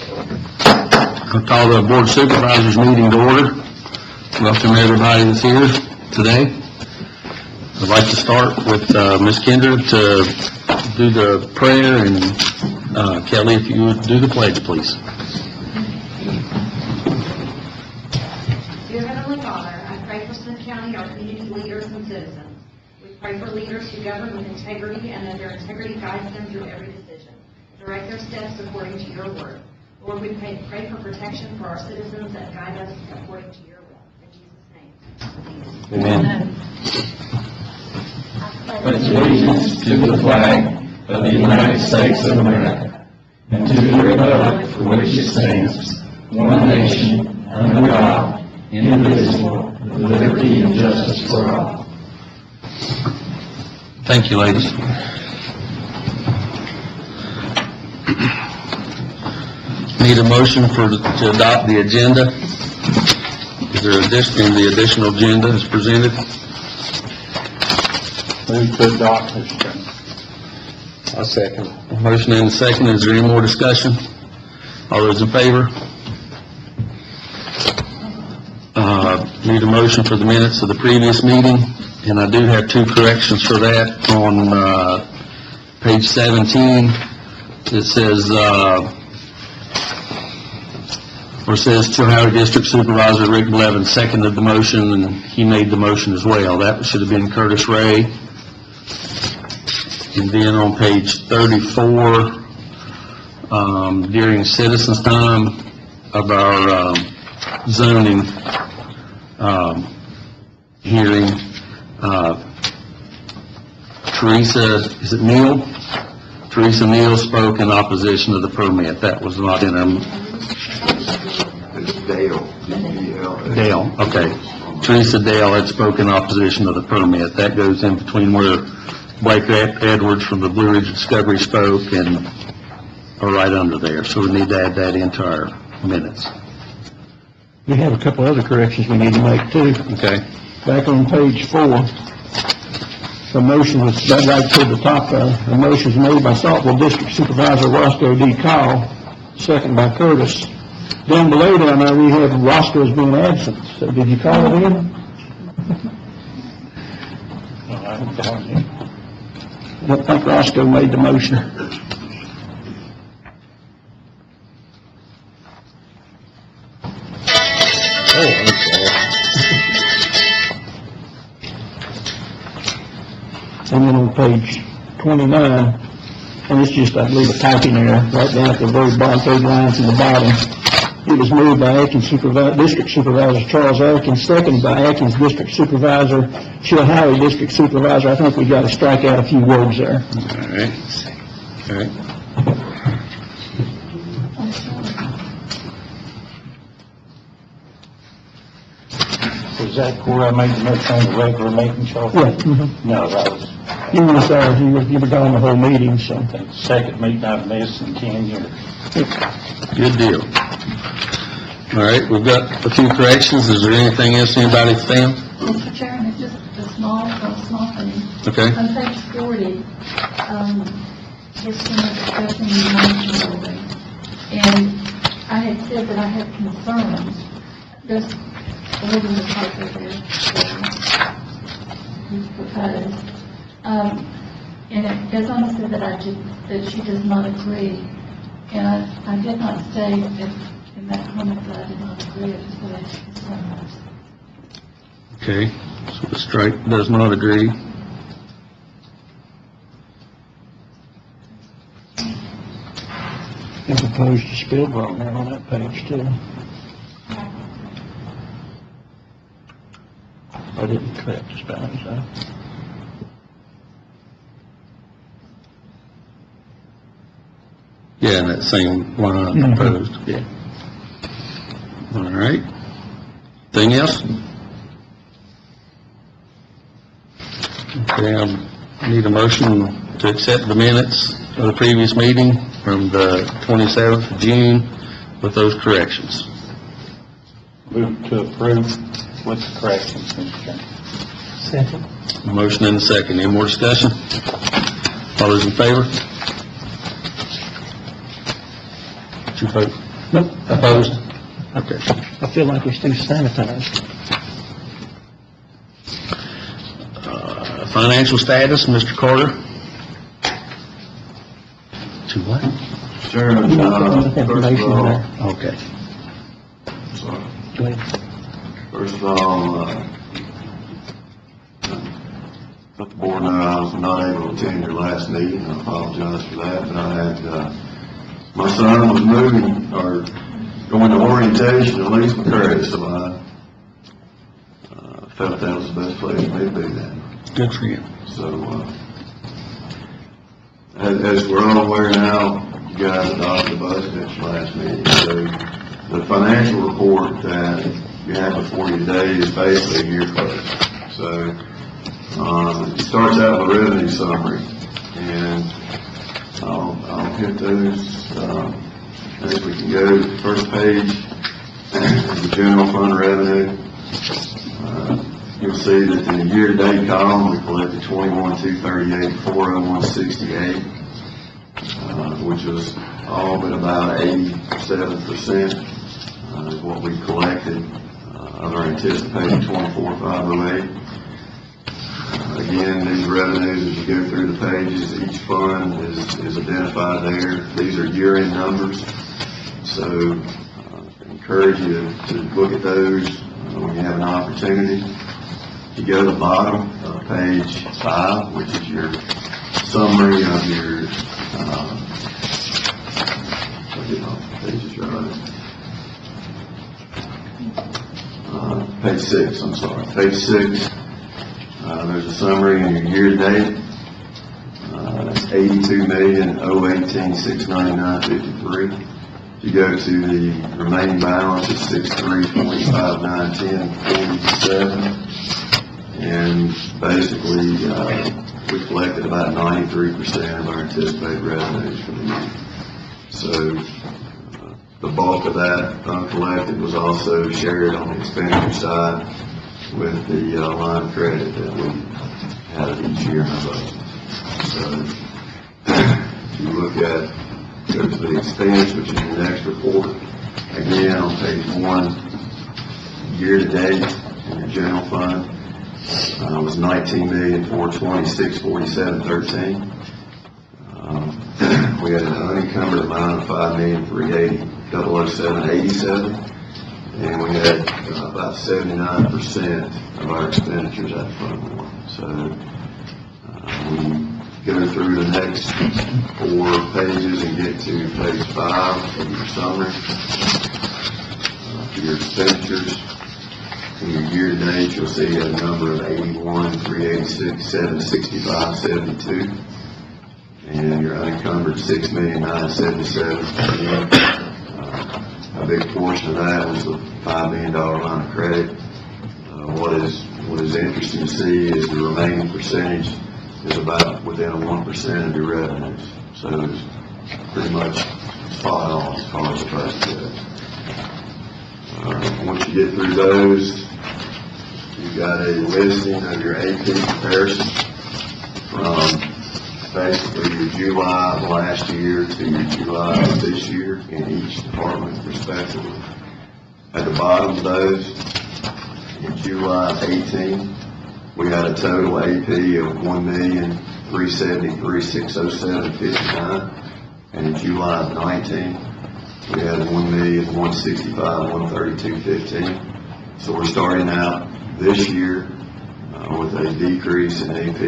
I'll call the Board of Supervisors meeting to order. Welcome everybody that's here today. I'd like to start with Ms. Kendra to do the prayer, and Kelly, if you would do the pledge, please. Dear Heavenly Father, I pray for Smyth County, our community leaders and citizens. We pray for leaders who govern with integrity and that their integrity guides them through every decision. Direct their steps according to your word. Lord, we pray for protection for our citizens and guide us according to your will. In Jesus' name. Amen. Pledge allegiance to the flag of the United States of America and to the republic for which it stands, one nation, under God, indivisible, with liberty and justice for all. Thank you, ladies. Need a motion to adopt the agenda. Is there the additional agenda is presented? Move to adopt, Mr. Chairman. I second. Motion and a second. Is there any more discussion? All those in favor? Need a motion for the minutes of the previous meeting, and I do have two corrections for that. On page 17, it says, Ohio District Supervisor Rick Blevins seconded the motion, and he made the motion as well. That should have been Curtis Ray. And then on page 34, during citizens' time of our zoning hearing, Teresa Neal spoke in opposition to the permit. That was not in our... Dale, okay. Teresa Dale had spoken in opposition to the permit. That goes in between where Blake Edwards from the Blue Ridge Discovery spoke and are right under there. So we need to add that into our minutes. We have a couple other corrections we need to make too. Okay. Back on page 4, the motion was, right to the top there, the motion was made by Saltville District Supervisor Roscoe D. Call, second by Curtis. Down below down there, we have Roscoe's being absent. So did you call it in? I don't think Roscoe made the motion. And then on page 29, and it's just, I believe, a typing error, right down at the very bottom, third line from the bottom. It was moved by Atkins District Supervisor Charles Atkins, seconded by Atkins District Supervisor Chilhowie District Supervisor. I think we got to strike out a few words there. All right. All right. Was that where I made the motion on the regular meeting, Charles? Yeah. Mm-hmm. No, that was You were gone the whole meeting, so. the second meeting I've missed in 10 years. Good deal. All right, we've got a few corrections. Is there anything else anybody found? Mr. Chairman, it's just a small thing. Okay. On page 40, just in the discussion you mentioned earlier, and I had said that I had concerns. There's a little bit of typo there that he's proposed. And it goes on to say that she does not agree. And I did not say in that comment that I did not agree. I just said I had concerns. Okay, so the strike does not agree. As opposed to Spielberg there on that page too. I didn't correct the spelling, so. Yeah, in that same line proposed. Yeah. All right. Anything else? Okay, I need a motion to accept the minutes of the previous meeting from the 27th of June with those corrections. Move to approve with the corrections, Mr. Chairman. Second. Motion and a second. Any more discussion? All those in favor? What's your vote? Nope, Opposed? Okay. I feel like it's too sanitized. Financial status, Mr. Carter? To what? Sure, You want first of information all, there. Okay. sorry. Go ahead. First of all, let the board know I was not able to attend your last meeting. I apologize for that, but I had, my son was moving, or going to orientation at least McCray, so I felt that was the best place for me to be then. Good for you. So, as we're all aware now, you guys adopted the budget at your last meeting. So the financial report that you have before you today is basically a year close. So, it starts out with a revenue summary, and I'll hit those, as we can go. The first page is the general fund revenue. You'll see that in the year-to-date column, we collected $21,238, $401.68, which was all but about 87% is what we collected of our anticipated $24,508. Again, these revenues, as you go through the pages, each fund is identified there. These are year-end numbers, so I encourage you to look at those when you have an opportunity. You go to the bottom of page 5, which is your summary of your, pages right. Page 6, I'm sorry. Page 6, there's a summary in your year-to-date. That's $82,018,699.53. If you go to the remaining balance, it's $63,45,910.47. And basically, we collected about 93% of our anticipated revenues for the year. So, the bulk of that uncollected was also shared on the expenditure side with the line of credit that we have each year in our budget. So, if you look at, go to the expense, which is your next report, again, on page 1, year-to-date in your general fund, was $19,426,47.13. We had an unencumbered amount of $5,380,007.87, and we had about 79% of our expenditures at Fund 1. So we go through the next 4 pages and get to page 5 of your summary. For your expenditures, in your year-to-date, you'll see a number of $81,386,765.72, and your unencumbered $6,977,000. A big portion of that was the $5 million line of credit. What is interesting to see is the remaining percentage is about within 1% of your revenues. So it's pretty much spot on as far as the budget goes. Once you get through those, you've got a listing of your AP comparison from basically your July of last year to your July of this year in each department respectively. At the bottom of those, in July of 18, we had a total AP of $1,373,607.59, and in July of 19, we had $1,165,132.15. So we're starting out this year with a decrease in AP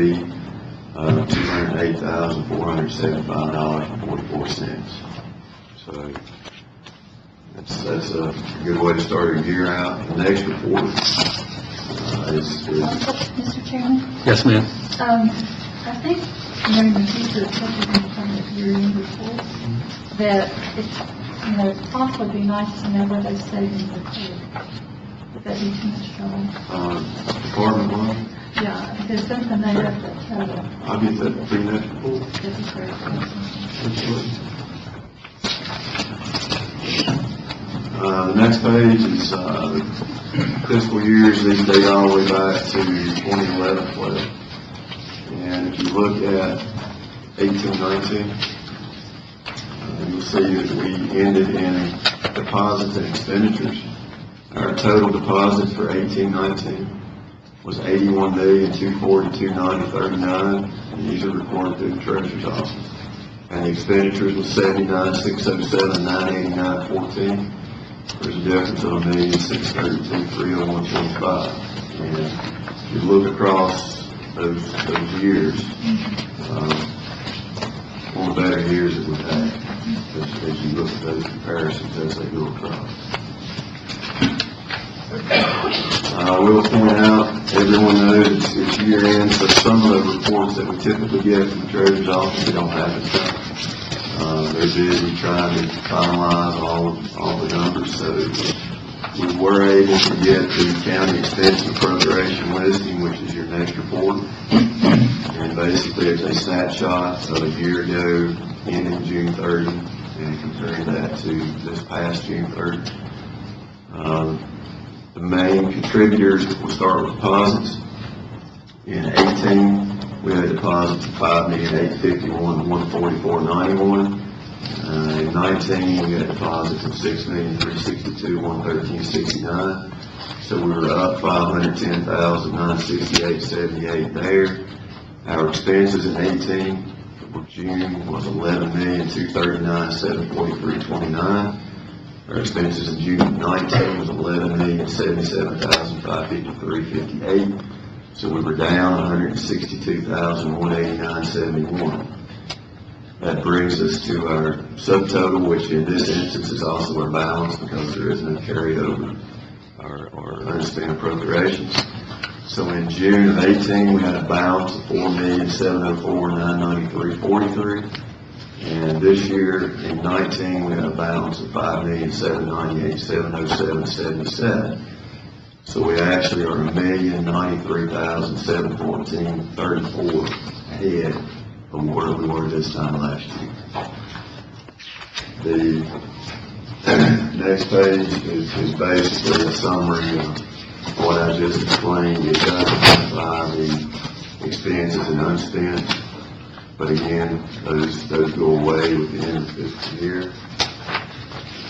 of $208,475.44. So that's a good way to start your year out. The next report Mr. Chairman? Yes, ma'am. I think during the future, especially in terms of year-end reports, that it's, it'd possibly be nice to know where those savings occurred. Would that be too much trouble? Department 1. Yeah, because something they have to total. I'll get that for your next report. That'd be great. Absolutely. The next page is fiscal years. These date all the way back to 2011 play. And if you look at 18-19, you'll see that we ended in deposits and expenditures. Our total deposits for 18-19 was $81,242,9039, and these are recorded through the treasurer's office. And the expenditures was $79,607,989.14. There's a difference of $1,632,301.25. And if you look across those years, one of the better years that we've had, as you look at those comparisons as they go across. I will point out, everyone knows it's year end, so some of the reports that we typically get from the treasurer's office, we don't have it. They're busy trying to finalize all the numbers, so we were able to get the county expense and appropriation listing, which is your next report. And basically it's a snapshot of a year ago, ending June 30, and comparing that to this past June 30. The main contributors, we'll start with deposits. In 18, we had deposits of $5,851,144.91. In 19, we had deposits of $6,362,113.69. So we were up $510,968.78 there. Our expenses in 18 for June was $11,239,743.29. Our expenses in June of 19 was $11,077,553.58. So we were down $162,189.71. That brings us to our subtotal, which in this instance is also our balance because there is no carryover or unspent appropriations. So in June of 18, we had a balance of $4,704,993.43. And this year, in 19, we had a balance of $5,798,707.77. So we actually are $1,093,714.34 ahead from where we were this time last year. The next page is basically a summary of what I just explained. It does identify the expenses and unspent. But again, those go away with the end of the fiscal year.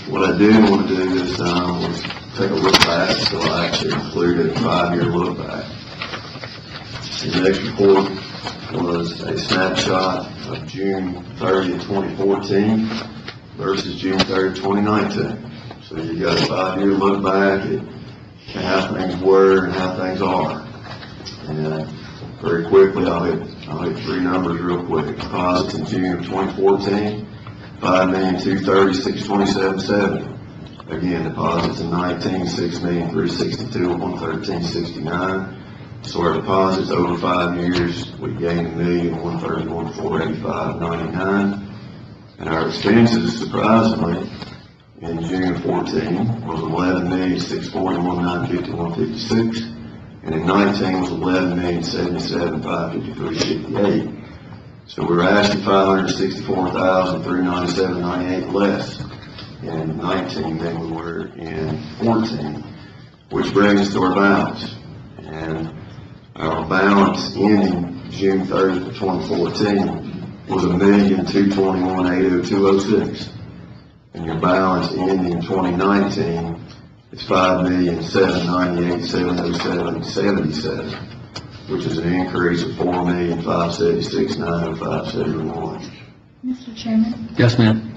What I did want to do this time was take a look back, so I actually included a 5-year look back. The next report was a snapshot of June 30th, 2014 versus June 30th, 2019. So you got a 5-year look back at how things were and how things are. And very quickly, I'll hit 3 numbers real quick. Deposits in June of 2014, $5,230,627.70. Again, deposits in 19, $6,362,113.69. So our deposits over 5 years, we gained $1,131,485.99. And our expenses, surprisingly, in June of 14 was $11,641,951.56. And in 19 was $11,077,553.58. So we were actually $564,397.98 less in 19 than we were in 14, which brings us to our balance. And our balance ending June 30th of 2014 was $1,221,802.06. And your balance ending 2019 is $5,798,707.77, which is an increase of $4,576,905.71. Mr. Chairman, Yes, ma'am.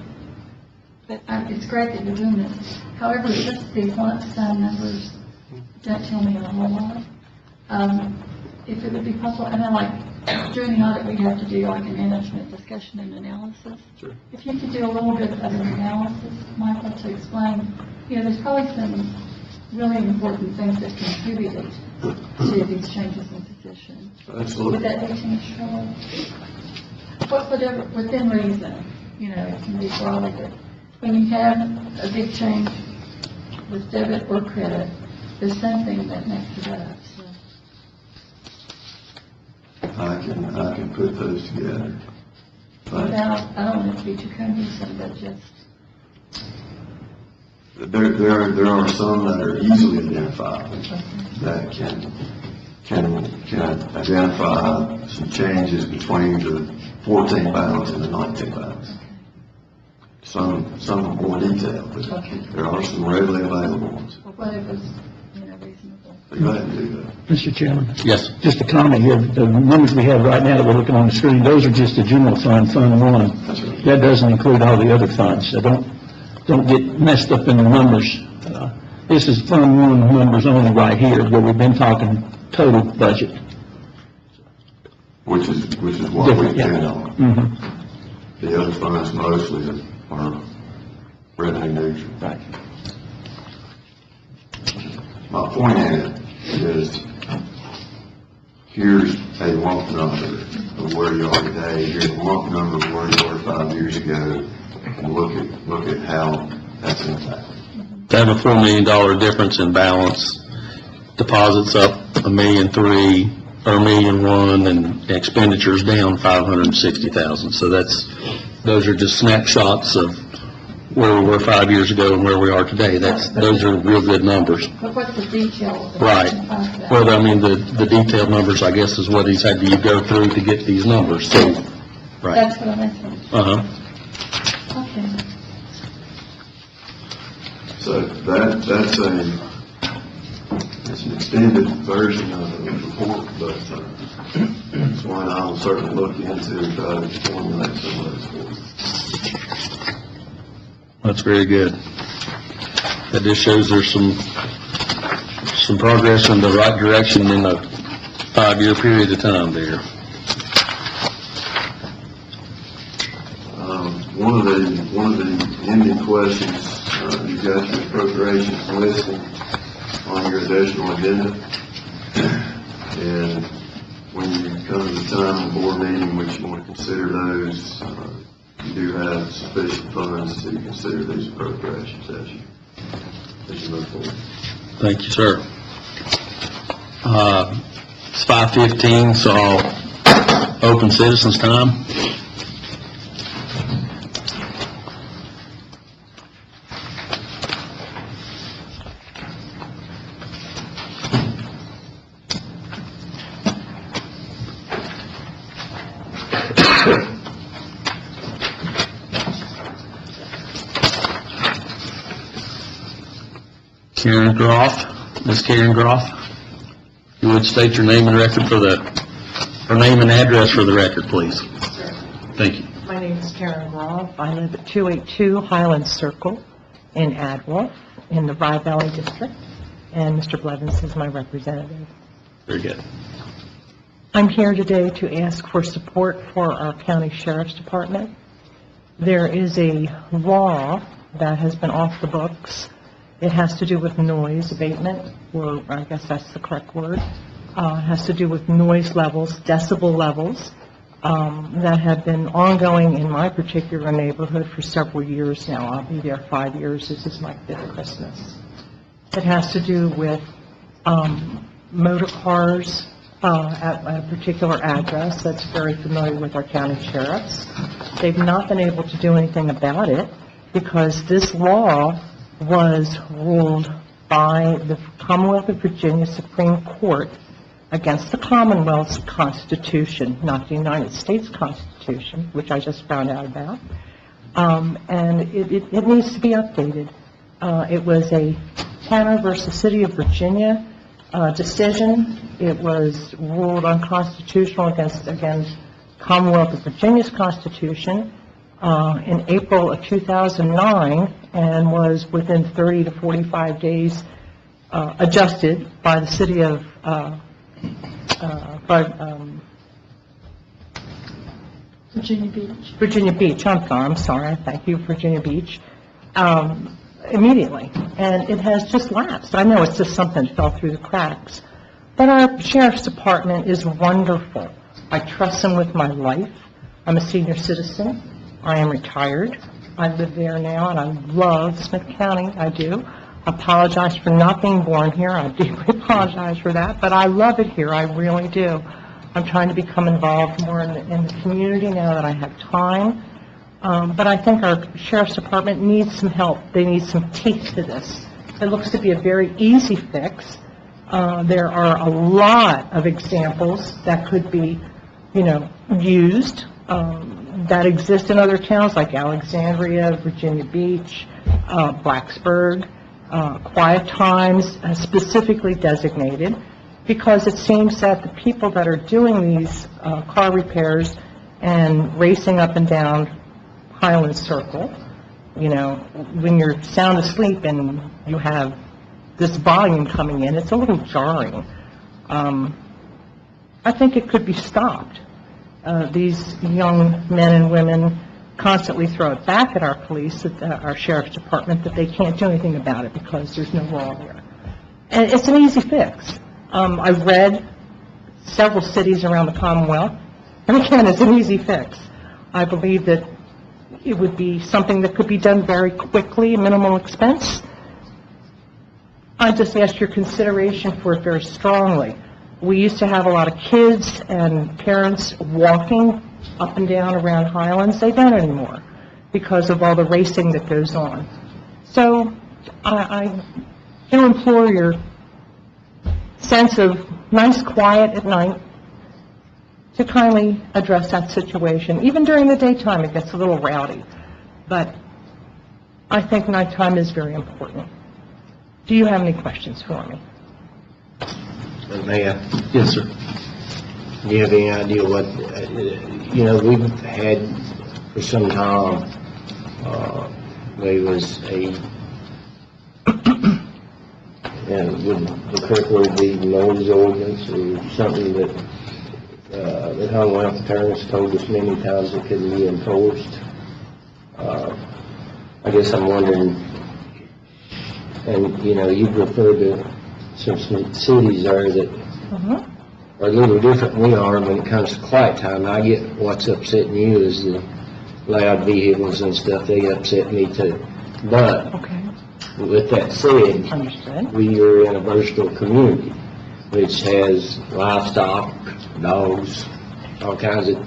but it's great that you're doing this. However, just these lump sum numbers don't tell me a whole lot. If it would be possible, and then like during the audit we have to do like a management discussion and analysis. Sure. If you could do a little bit of an analysis, Michael, to explain, there's probably some really important things that contributed to these changes in position. Absolutely. Would that be too much trouble? Whatever, within reason, it can be broadly, but when you have a big change with debit or credit, there's something that makes it up, so. I can put those together. Without, I don't want it to be too cumbersome, but just. There are some that are easily identified that can identify some changes between the 14 balance and the 19 balance. some more detailed, but Okay. there are some readily available ones. Or whatever's, reasonable. So go ahead and do that. Mr. Chairman, Yes. just a comment here, the numbers we have right now that we're looking on the screen, those are just the general fund, Fund 1. That's right. That doesn't include all the other funds, so don't get messed up in the numbers. This is Fund 1 numbers only right here, where we've been talking total budget. Which is what we Different, yeah. depend on. Mm-hmm. The other funds mostly are revenue neutral. Right. My point in it is, here's a lump number of where you are today, here's a lump number of where you were 5 years ago, and look at how that's impacted. To have a $4 million difference in balance, deposits up $1.3 million or $1.1 million, and expenditures down $560,000. So those are just snapshots of where we were 5 years ago and where we are today. Those are real good numbers. But what's the detail of the Right. concept? Well, I mean, the detailed numbers, I guess, is what he's had to go through to get these numbers, so, right. That's what I'm asking. Uh-huh. Okay. So that's an extended version of the report, but it's one I will certainly look into and try to formulate some of those for you. That's very good. That just shows there's some progress in the right direction in a 5-year period of time there. One of the ending questions, you've got your appropriations listing on your additional agenda. And when you come to the time of the board meeting, which you want to consider those, you do have sufficient funds to consider these appropriations as you move forward. Thank you, sir. It's 5:15, so I'll open citizens' time. Karen Groff, Ms. Karen Groff, you would state your name and record or name and address for the record, please. Thank you. My name is Karen Groff. I live at 282 Highland Circle in Adwell, in the Rye Valley District, and Mr. Blevins is my representative. Very good. I'm here today to ask for support for our county sheriff's department. There is a law that has been off the books. It has to do with noise abatement, or I guess that's the correct word. It has to do with noise levels, decibel levels, that have been ongoing in my particular neighborhood for several years now. I'll be there 5 years. This is my 5th Christmas. It has to do with motor cars at a particular address that's very familiar with our county sheriffs. They've not been able to do anything about it because this law was ruled by the Commonwealth of Virginia Supreme Court against the Commonwealth's Constitution, not the United States Constitution, which I just found out about. And it needs to be updated. It was a Tanner versus City of Virginia decision. It was ruled unconstitutional against Commonwealth of Virginia's Constitution in April of 2009, and was within 30 to 45 days adjusted by the city of Virginia Beach. I'm sorry. Thank you, Virginia Beach. Immediately, and it has just lapsed. I know it's just something that fell through the cracks, but our sheriff's department is wonderful. I trust them with my life. I'm a senior citizen. I am retired. I live there now, and I love Smyth County. I do. Apologize for not being born here. I deeply apologize for that, but I love it here. I really do. I'm trying to become involved more in the community now that I have time. But I think our sheriff's department needs some help. They need some teeth to this. It looks to be a very easy fix. There are a lot of examples that could be, used. that exist in other towns like Alexandria, Virginia Beach, Blacksburg, quiet times, specifically designated, because it seems that the people that are doing these car repairs and racing up and down Highland Circle, you know, when you're sound asleep and you have this volume coming in, it's a little jarring. I think it could be stopped. These young men and women constantly throw it back at our police, at our sheriff's department, that they can't do anything about it because there's no law there. And it's an easy fix. I've read several cities around the Commonwealth, and again, it's an easy fix. I believe that it would be something that could be done very quickly, minimal expense. I just ask your consideration for it very strongly. We used to have a lot of kids and parents walking up and down around Highlands. They don't anymore because of all the racing that goes on. So I do implore your sense of nice quiet at night to kindly address that situation. Even during the daytime, it gets a little rowdy, but I think nighttime is very important. Do you have any questions for me? Mayor, Yes, sir. do you have any idea what, you know, we've had for some time, there was a, and would the correct word be noise ordinance or something that, the Commonwealth attorneys told us many times it couldn't be enforced? I guess I'm wondering, and, you know, you've referred to some cities there that are a little different than we are when it comes to quiet time. I get what's upsetting you is the loud vehicles and stuff. They upset me too. But Okay, with that said, understood. we are in a versatile community which has livestock, dogs, all kinds of.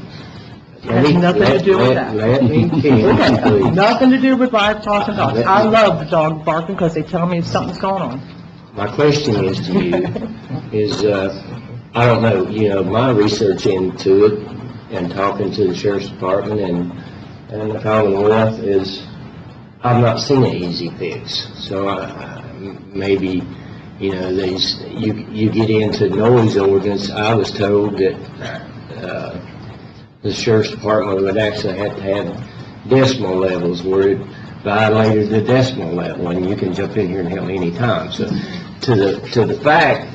Has nothing to do with that. Let me finish, Okay, please. nothing to do with livestock and dogs. I love the dog barking because they tell me something's going on. My question is to you, is, I don't know, you know, my research into it and talking to the sheriff's department and the Commonwealth is, I've not seen an easy fix. So maybe, you know, you get into noise ordinance. I was told that the sheriff's department would actually have to have decimal levels where it violated the decimal level, and you can jump in here and help me anytime. So to the fact,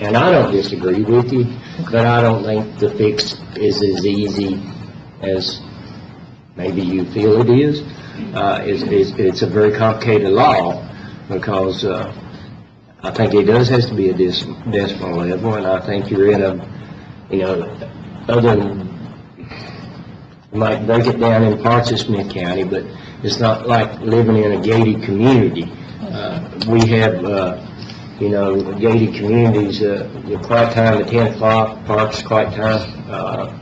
and I don't disagree with you, but I don't think the fix is as easy as maybe you feel it is. It's a very complicated law because I think it does have to be a decimal level, and I think you're in a, you know, other than, you might break it down in parts of Smyth County, but it's not like living in a gated community. We have, you know, gated communities, the quiet time at 10 o'clock, parks quiet time.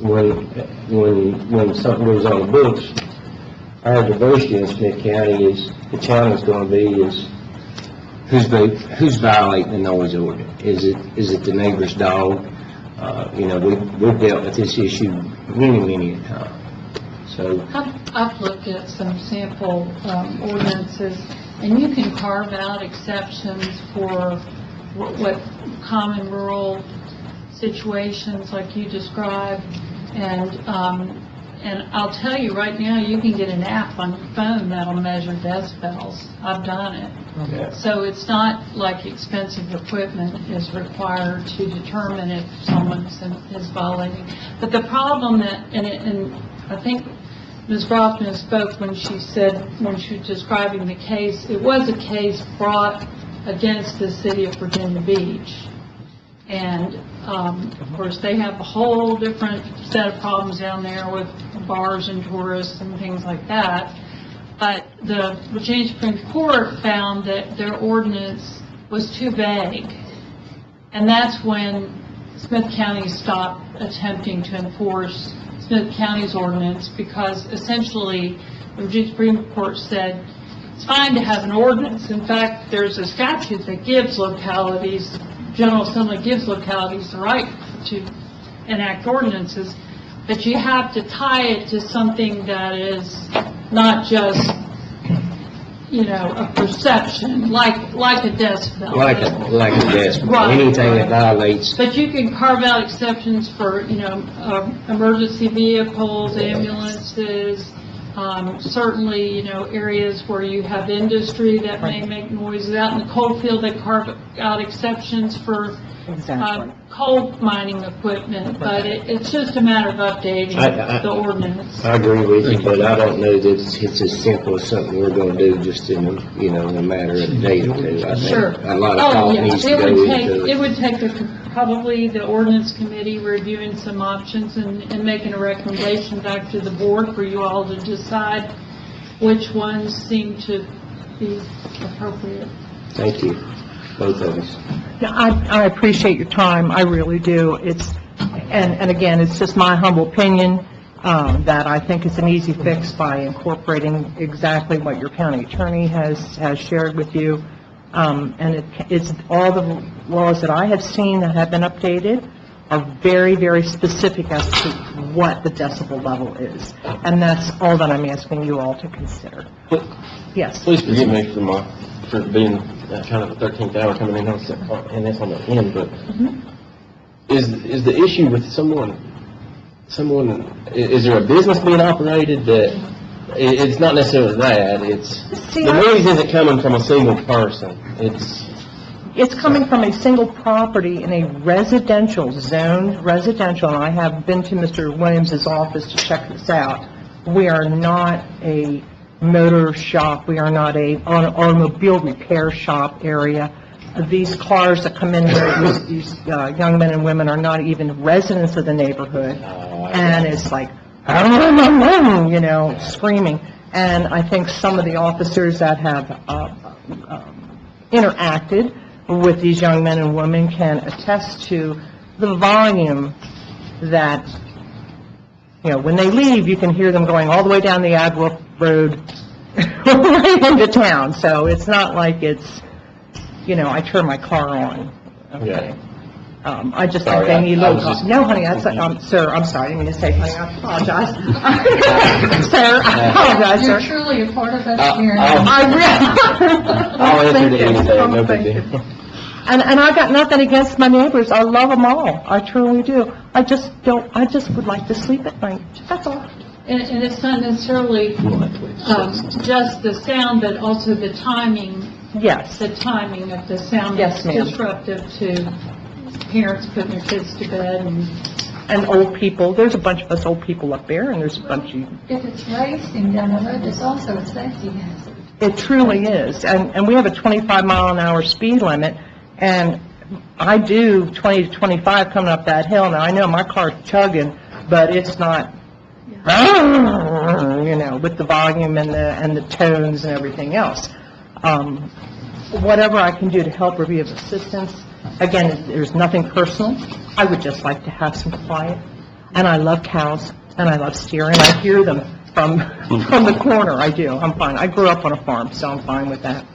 When something goes on the books, our diversity in Smyth County is, the challenge going to be is who's violating the noise ordinance? Is it the neighbor's dog? You know, we've dealt with this issue many a time. So I've looked at some sample ordinances, and you can carve out exceptions for what common rural situations like you described, and I'll tell you right now, you can get an app on your phone that'll measure decibels. I've done it. Okay. So it's not like expensive equipment is required to determine if someone is violating. But the problem that, and I think Ms. Groffman spoke when she was describing the case, it was a case brought against the city of Virginia Beach. And, of course, they have a whole different set of problems down there with bars and tourists and things like that. But the Virginia Supreme Court found that their ordinance was too vague. And that's when Smyth County stopped attempting to enforce Smyth County's ordinance, because essentially the Virginia Supreme Court said it's fine to have an ordinance. In fact, there's a statute that gives localities, General Assembly gives localities the right to enact ordinances, but you have to tie it to something that is not just, a perception, like a desk belt. Like a desk, Right, anything that right. violates, But you can carve out exceptions for, emergency vehicles, ambulances, certainly, areas where you have industry that may make noises. Out in the coal field, they carve out exceptions for coal mining equipment, but it's just a matter of updating the ordinance. I agree with you, but I don't know that it's as simple as something we're gonna do just in, a matter of a day or two. I think Sure. a lot of Oh, thought yeah, needs to it go would take, into it it. would take probably the ordinance committee reviewing some options and making a recommendation back to the board for you all to decide which ones seem to be appropriate. Thank you, both of us. Yeah, I appreciate your time, I really do. And again, it's just my humble opinion, that I think it's an easy fix by incorporating exactly what your county attorney has shared with you. And it's all the laws that I have seen that have been updated are very, very specific as to what the decibel level is. And that's all that I'm asking you all to consider. Yes. Please forgive me for being kind of the 13th hour coming in on, and that's on the end, but is the issue with someone, is there a business being operated that, it's not necessarily that, it's, the noise isn't coming from a single person, It's coming from a single property in a residential, zoned residential, and I have been to Mr. Williams's office to check this out. We are not a motor shop, we are not an automobile repair shop area. These cars that come in here, these young men and women are not even residents of the neighborhood, and it's like, screaming. And I think some of the officers that have interacted with these young men and women can attest to the volume that, when they leave, you can hear them going all the way down the Adwolf Road right into town. So it's not like it's, I turn my car on. Okay. I just think they need a little... No, honey, sir, I'm sorry, I didn't mean to say, honey, I apologize. Sir, I apologize, You're sir. truly a part of us here. I'll answer to anything, no big deal. And I got nothing against my neighbors. I love them all. I truly do. I just would like to sleep at night. That's all. And it's not necessarily just the sound, but also the timing. Yes. The timing of the sound Yes, is ma'am. disruptive to parents putting their kids to bed And old people. There's a bunch of us old people up there, and there's a bunch of... If it's racing down the road, it's also a safety hazard. It truly is. And we have a 25-mile-an-hour speed limit, and I do 20 to 25 coming up that hill. Now, I know my car's chugging, but it's not, with the volume and the tones and everything else. Whatever I can do to help or be of assistance. Again, there's nothing personal. I would just like to have some quiet. And I love cows, and I love steer, and I hear them from the corner. I do. I'm fine. I grew up on a farm, so I'm fine with that.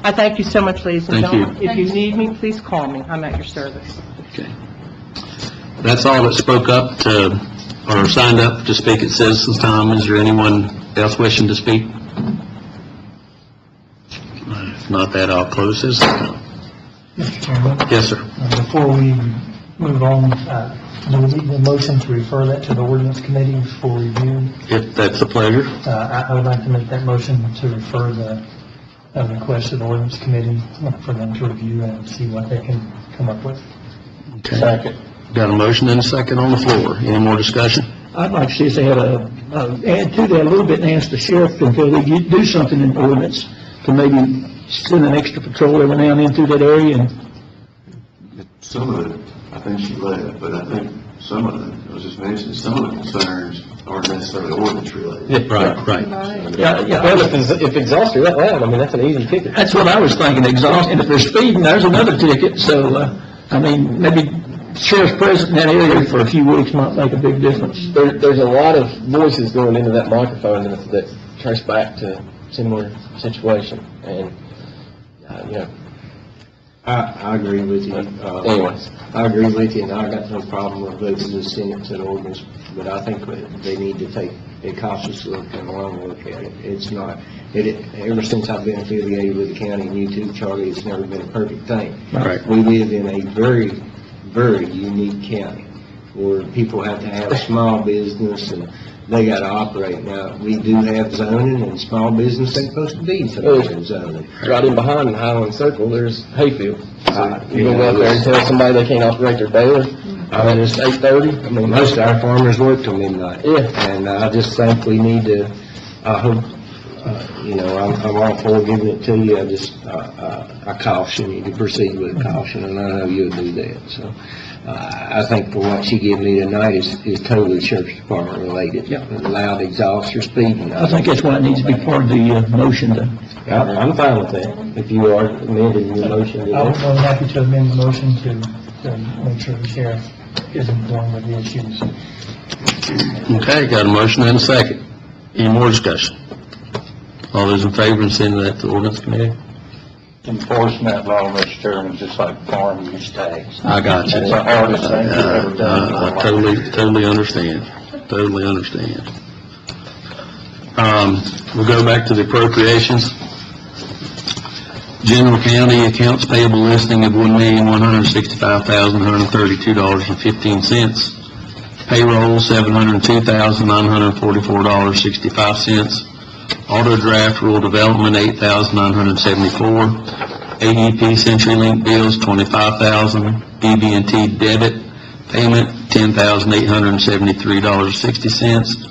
I thank you so much, ladies and Thank you. gentlemen. If you need me, please call me. I'm at your service. Okay. That's all that spoke up or signed up to speak at citizens' time. Is there anyone else wishing to speak? If not that, I'll close this. Mr. Chairman, Yes, sir. before we move on, do we need a motion to refer that to the ordinance committee for review? If that's a pleasure. I would like to make that motion to refer the request to the ordinance committee for them to review and see what they can come up with. Okay. Second. Got a motion and a second on the floor. Any more discussion? I'd like to see if they had add to that a little bit and ask the sheriff until they do something in the ordinance to maybe send an extra patrol every now and then through that area. And Some of it, I think she left, but I think some of it, I was just mentioning, some of the concerns aren't necessarily ordinance related. Right. Well, if exhaust are that loud, that's an easy ticket. that's what I was thinking, exhaust, and if they're speeding, there's another ticket. So, maybe sheriff's present in that area for a few weeks might make a big difference. There's a lot of voices going into that microphone that trace back to similar situation, and, I agree with you. Anyways. I agree with you, and I got no problem with voting to send it to the ordinance, but I think that they need to take a cautious look and a long look at it. It's not, ever since I've been affiliated with the county and you too, Charlie, it's never been a perfect thing. Right. We live in a very, very unique county where people have to have a small business and they gotta operate. Now, we do have zoning and small business ain't supposed to be zoning. Right in behind Highland Circle, there's Hayfield. So you gonna go out there and tell somebody they can't operate their trailer at just 8:30? I mean, Most of our farmers work till midnight. Yeah. And I just think we need to, I hope, I'm all for giving it to you. I caution you to proceed with caution, and I know you'll do that. So, I think for what she gave me tonight is totally Sheriff's Department related. Yeah. Loud exhaust or speeding. I think that's why it needs to be part of the motion to, I'm fine with that, if you are amending your motion to I'm that. happy to amend the motion to make sure the sheriff is informed of the issues. Okay, got a motion and a second. Any more discussion? All those in favor of sending that to the ordinance committee? Enforcing that law, Mr. Chairman, just like farm use tax. I got you. That's the hardest thing we've ever done. I totally understand. Totally understand. We'll go back to the appropriations. General county accounts payable listing of $1,165,132.15. Payroll, $702,944.65. Auto draft rural development, $8,974. AEP CenturyLink bills, $25,000. BB&T debit payment, $10,873.60.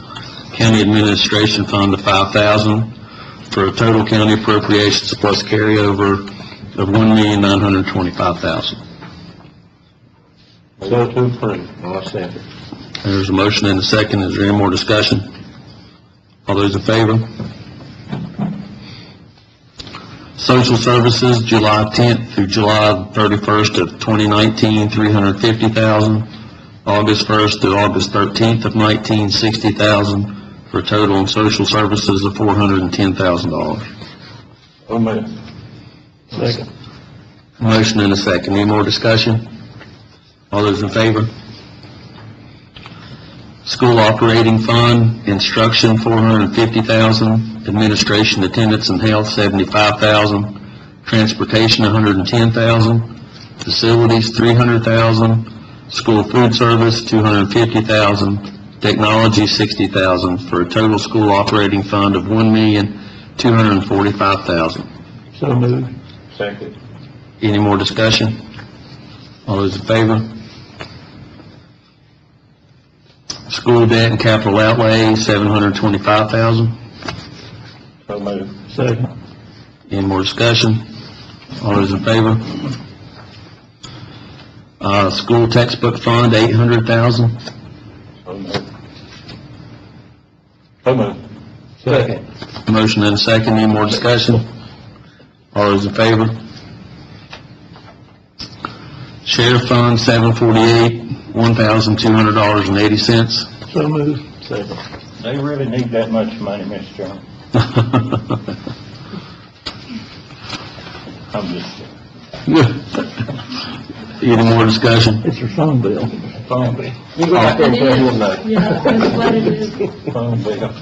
County administration fund of $5,000, for a total county appropriations plus carryover of $1,925,000. So to approve. I'll second. There's a motion and a second. Is there any more discussion? All those in favor? Social services, July 10th through July 31st of 2019, $350,000. August 1st to August 13th of 19, $60,000, for a total in social services of $410,000. So moved. second. Motion and a second. Any more discussion? All those in favor? School operating fund, instruction, $450,000. Administration, attendance, and health, $75,000. Transportation, $110,000. Facilities, $300,000. School food service, $250,000. Technology, $60,000, for a total school operating fund of $1,245,000. So moved. Second. Any more discussion? All those in favor? School debt and capital outlay, $725,000. So moved. Second. Any more discussion? All those in favor? School textbook fund, $800,000. So moved. So moved. Second. Motion and a second. Any more discussion? All those in favor? Sheriff fund, $748,000, $1,200.80. So moved. Second. They really need that much money, Mr. Chairman. I'm just Any more discussion? It's your phone bill. phone bill. You go out there and tell him no. Yeah, that's what it is. Phone bill.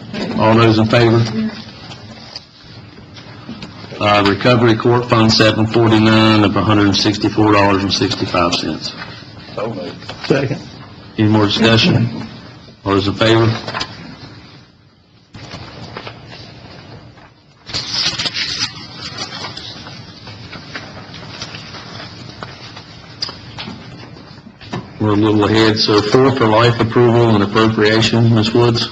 All those in favor? Recovery court fund, $749 of $164.65. So moved. Second. Any more discussion? All those in favor? We're a little ahead, so 4 for life approval and appropriation, Ms. Woods.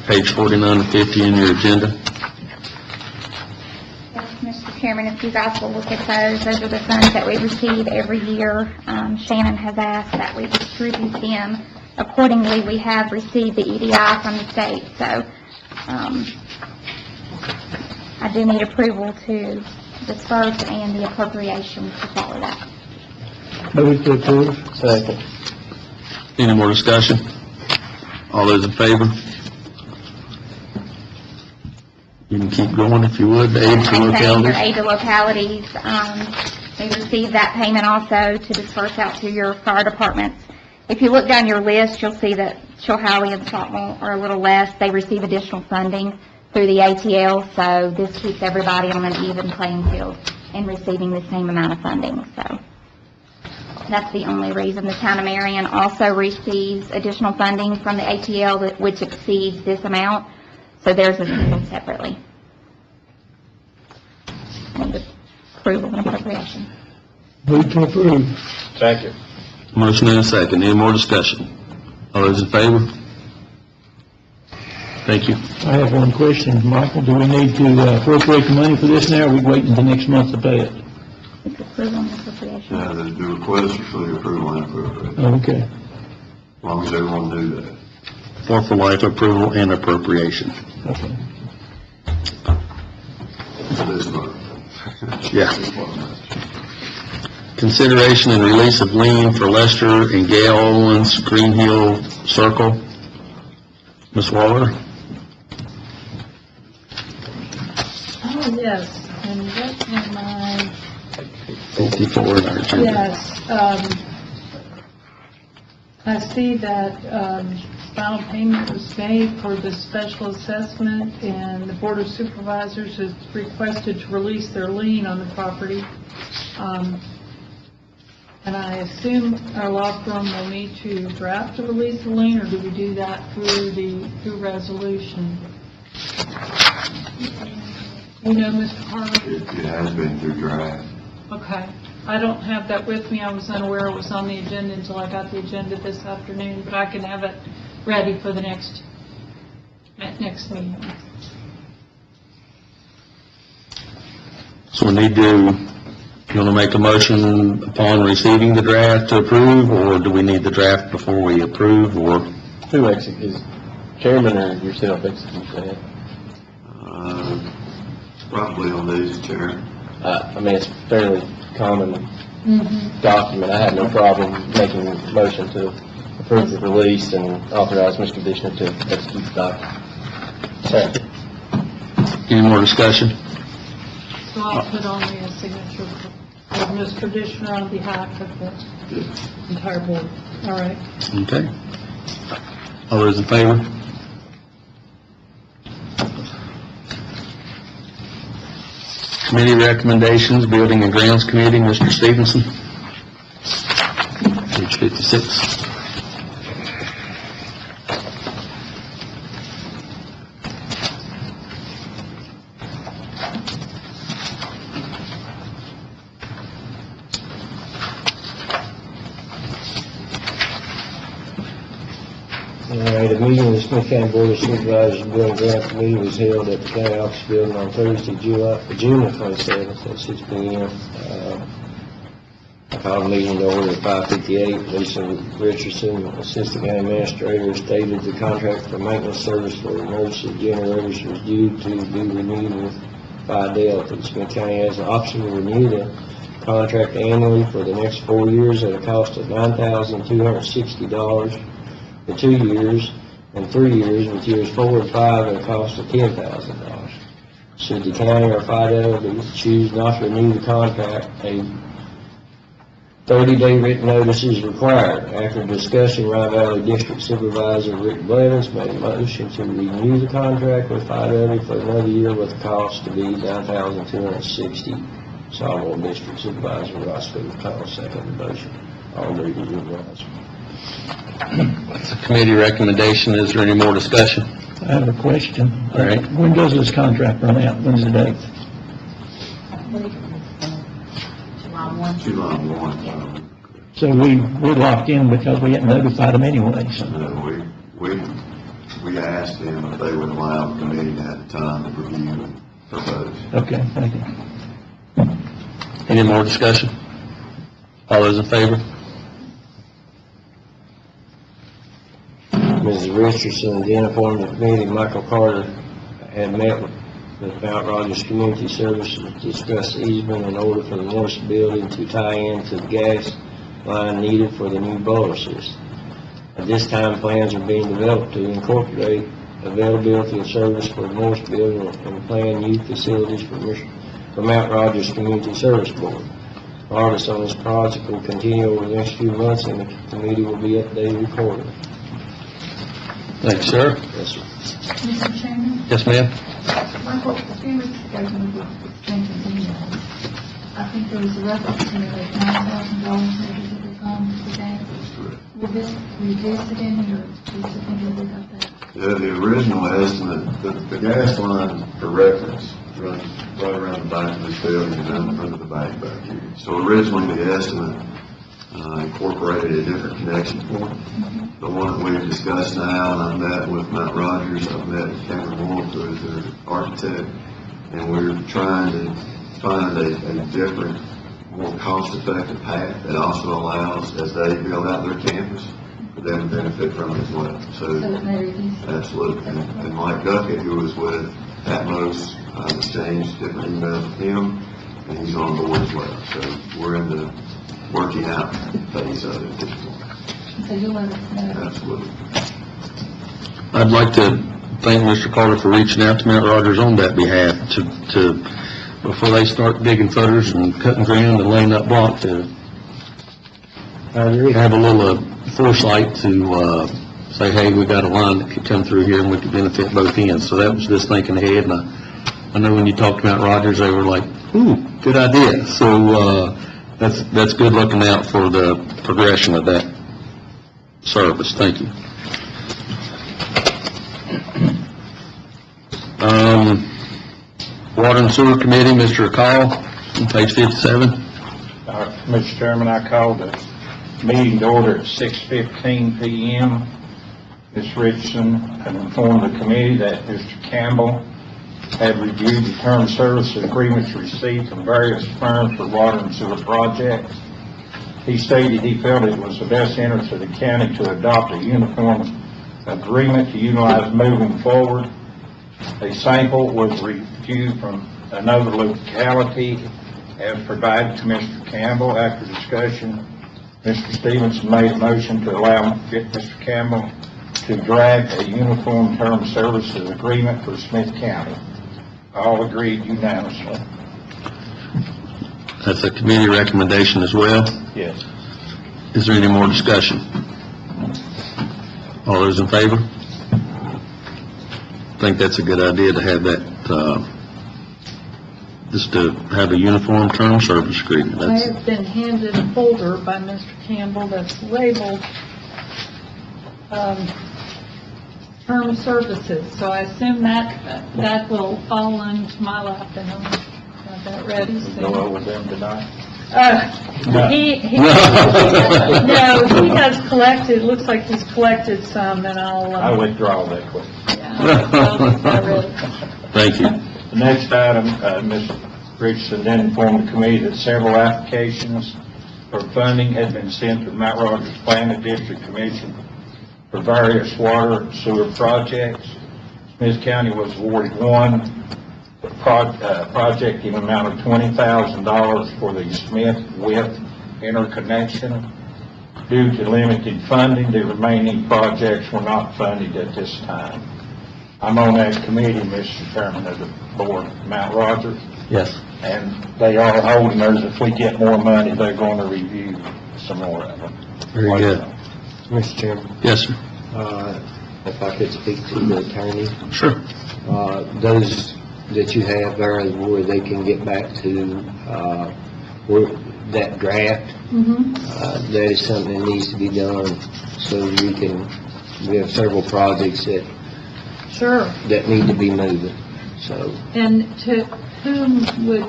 Page 49 to 50 in your agenda. Yes, Mr. Chairman, if you guys will look at those are the funds that we receive every year. Shannon has asked that we distribute them. Accordingly, we have received the EDI from the state, so I do need approval to disperse and the appropriation to follow that. Move to approve. Second. Any more discussion? All those in favor? You can keep going if you would, aid to Same thing, your localities. aid to localities, they receive that payment also to disperse out to your fire departments. If you look down your list, you'll see that Chilhowie and Saltville are a little less. They receive additional funding through the ATL, so this keeps everybody on an even playing field and receiving the same amount of funding, so. That's the only reason. The town of Marion also receives additional funding from the ATL which exceeds this amount, so theirs is handled separately. Need approval and appropriation. Move to approve. Second. Motion and a second. Any more discussion? All those in favor? Thank you. I have one question, Michael. Do we need to appropriate the money for this now, or are we waiting until next month to pay it? It's approval and appropriation. The request is for the approval and appropriation, Oh, okay. as long as everyone knew that. For life approval and appropriation. Okay. For this month. Yeah. Consideration and release of lien for Lester and Gail Owens, Green Hill Circle. Ms. Waller? Oh, yes, and what am I? 54 in our agenda. Yes, I see that, final payment was made for the special assessment, and the Board of Supervisors has requested to release their lien on the property. And I assume our law firm will need to draft a release of lien, or do we do that through resolution? You know, Mr. Harvey? It has been through draft. Okay. I don't have that with me. I was unaware it was on the agenda until I got the agenda this afternoon, but I can have it ready for the next meeting. So we need to, you want to make a motion upon receiving the draft to approve, or do we need the draft before we approve, or? Who executes? Chairman or yourself executes that? Probably on these, Chair. I mean, it's fairly common document. I have no problem making a motion to approve the release and authorize Mr. Dishner to execute the document. Second. Any more discussion? So I'll put on the signature of Mr. Dishner on behalf of the entire board. All right. Okay. All those in favor? Committee recommendations, Building and Grounds Committee, Mr. Stevenson. Page 56. All right, a meeting of the Smyth County Board of Supervisors and Building Grant Committee was held at the county office building on Thursday, June the 27th at 6 p.m. I called a meeting to order at 5:58. Lisa Richardson, Assistant County Administrator, stated the contract for maintenance service for emergency generators was due to be renewed with Fidelity. Smyth County has an option to renew the contract annually for the next 4 years at a cost of $9,260. For 2 years, and 3 years, with years 4 and 5 at a cost of $10,000. Should the county or Fidelity choose not to renew the contract, a 30-day written notice is required. After discussion, Rye Valley District Supervisor Rick Blevins made a motion to renew the contract with Fidelity for another year with the cost to be $9,260. Salvo District Supervisor Ross Phillips seconded the motion. All leaders will rise. It's a committee recommendation. Is there any more discussion? I have a question. All right. When does this contract run out? When's the date? July 1. So we're locked in because we hadn't notified them anyway, so. We asked them if they would allow the committee to have time to review and propose. Okay, thank you. Any more discussion? All those in favor? Mrs. Richardson then informed the committee Michael Carter had met with Mount Rogers Community Services to discuss easement in order for the Morris building to tie in to the gas line needed for the new boiler system. At this time, plans are being developed to incorporate availability and service for Morris Building and planned youth facilities for Mount Rogers Community Service Board. Progress on this project will continue over the next few months, and the committee will be updated accordingly. Thanks, sir. Yes, sir. Mr. Chairman, Yes, ma'am? Michael, a few weeks ago, when we exchanged emails, I think there was a reference to $9,000 maybe that was on today. Will this reduce it any, or do you think it'll be about that? Yeah, the original estimate, the gas line for reference runs right around the back of this building and under the bank back here. So originally, the estimate incorporated a different connection point. The one that we've discussed now, and I've met with Mount Rogers, I've met with Cameron Moore, who is their architect, and we're trying to find a different, more cost-effective path that also allows, as they build out their campus, for them to benefit from it as well. So it may reduce it? Absolutely. And Mike Duckett, who was with Atmos, I've exchanged different emails with him, and he's on board as well. So we're in the working out phase of it at this point. So you'll let us know? Absolutely. I'd like to thank Mr. Carter for reaching out to Mount Rogers on that behalf to before they start digging footers and cutting ground and laying up block, to have a little foresight to say, hey, we got a line that could come through here and we could benefit both ends. So that was just thinking ahead, and I know when you talked to Mount Rogers, they were like, ooh, good idea. So that's good looking out for the progression of that service. Thank you. Water and Sewer Committee, Mr. Call, on page 57. Mr. Chairman, I called the meeting to order at 6:15 p.m. Ms. Richardson had informed the committee that Mr. Campbell had reviewed the term service agreements received from various firms for water and sewer projects. He stated he felt it was the best interest of the county to adopt a uniform agreement to utilize moving forward. A sample was reviewed from another locality as provided to Mr. Campbell. After discussion, Mr. Stevenson made a motion to allow Mr. Campbell to draft a uniform term services agreement for Smyth County. All agreed unanimously. That's a committee recommendation as well. Yes. Is there any more discussion? All those in favor? I think that's a good idea to have that, just to have a uniform term service agreement. I have been handed a folder by Mr. Campbell that's labeled term services, so I assume that will fall into my lap, and I'll have that ready. Go over them tonight. No, he has collected, looks like he's collected some, and I withdraw that quick. I'll get that ready. Thank you. The next item, Ms. Richardson then informed the committee that several applications for funding had been sent to Mount Rogers Planning District Commission for various water and sewer projects. Smyth County was awarded one project in the amount of $20,000 for the Smyth interconnection. Due to limited funding, the remaining projects were not funded at this time. I'm on that committee, Mr. Chairman of the board, Mount Rogers, Yes. and they are holding those. If we get more money, they're going to review some more of them. Very good. Mr. Chairman, Yes, sir. if I could speak to the attorney, Sure. those that you have there where they can get back to, where that draft, that is something that needs to be done, so we have several projects Sure. that need to be moving, so. And to whom would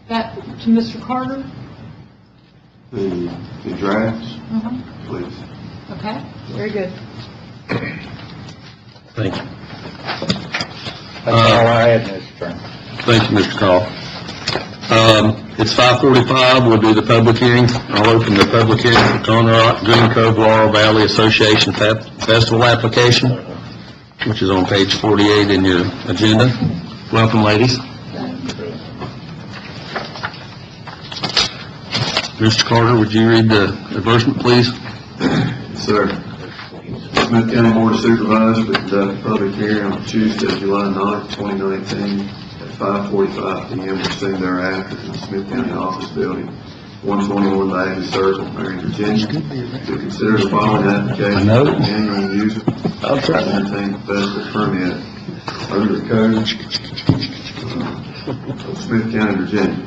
that, to Mr. Carter? The drafts, please. Okay, very good. Thank you. That's all I had, Mr. Chairman. Thank you, Mr. Call. It's 5:45, we'll do the public hearing. I'll open the public hearing for Conroe Green Cove Laurel Valley Association Festival application, which is on page 48 in your agenda. Welcome, ladies. Mr. Carter, would you read the advertisement, please? Sir. Smyth County Board of Supervisors to conduct a public hearing on Tuesday, July 9th, 2019, at 5:45 p.m. or soon thereafter in the Smyth County Office Building, 121 Bagley Circle, Marion, Virginia, to consider the following application for an annual user entertainment festival permit under the code of Smyth County, Virginia.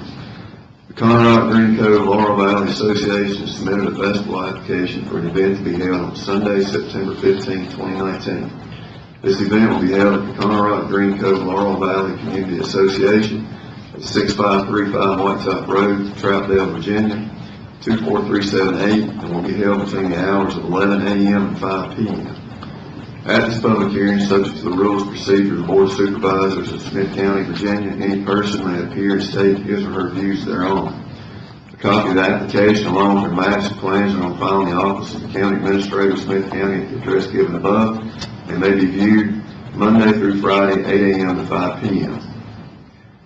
The Conroe Green Cove Laurel Valley Association has submitted a festival application for an event to be held on Sunday, September 15, 2019. This event will be held at the Conroe Green Cove Laurel Valley Community Association at 6535 Whitetop Road, Troutdale, Virginia, 24378, and will be held between the hours of 11 a.m. and 5 p.m. At this public hearing, subject to the rules of procedure of the Board of Supervisors of Smyth County, Virginia, any person may appear and state his or her views thereon. A copy of the application along with their maps and plans are on file in the office of the County Administrator of Smyth County at the address given above, and may be viewed Monday through Friday, 8 a.m. to 5 p.m.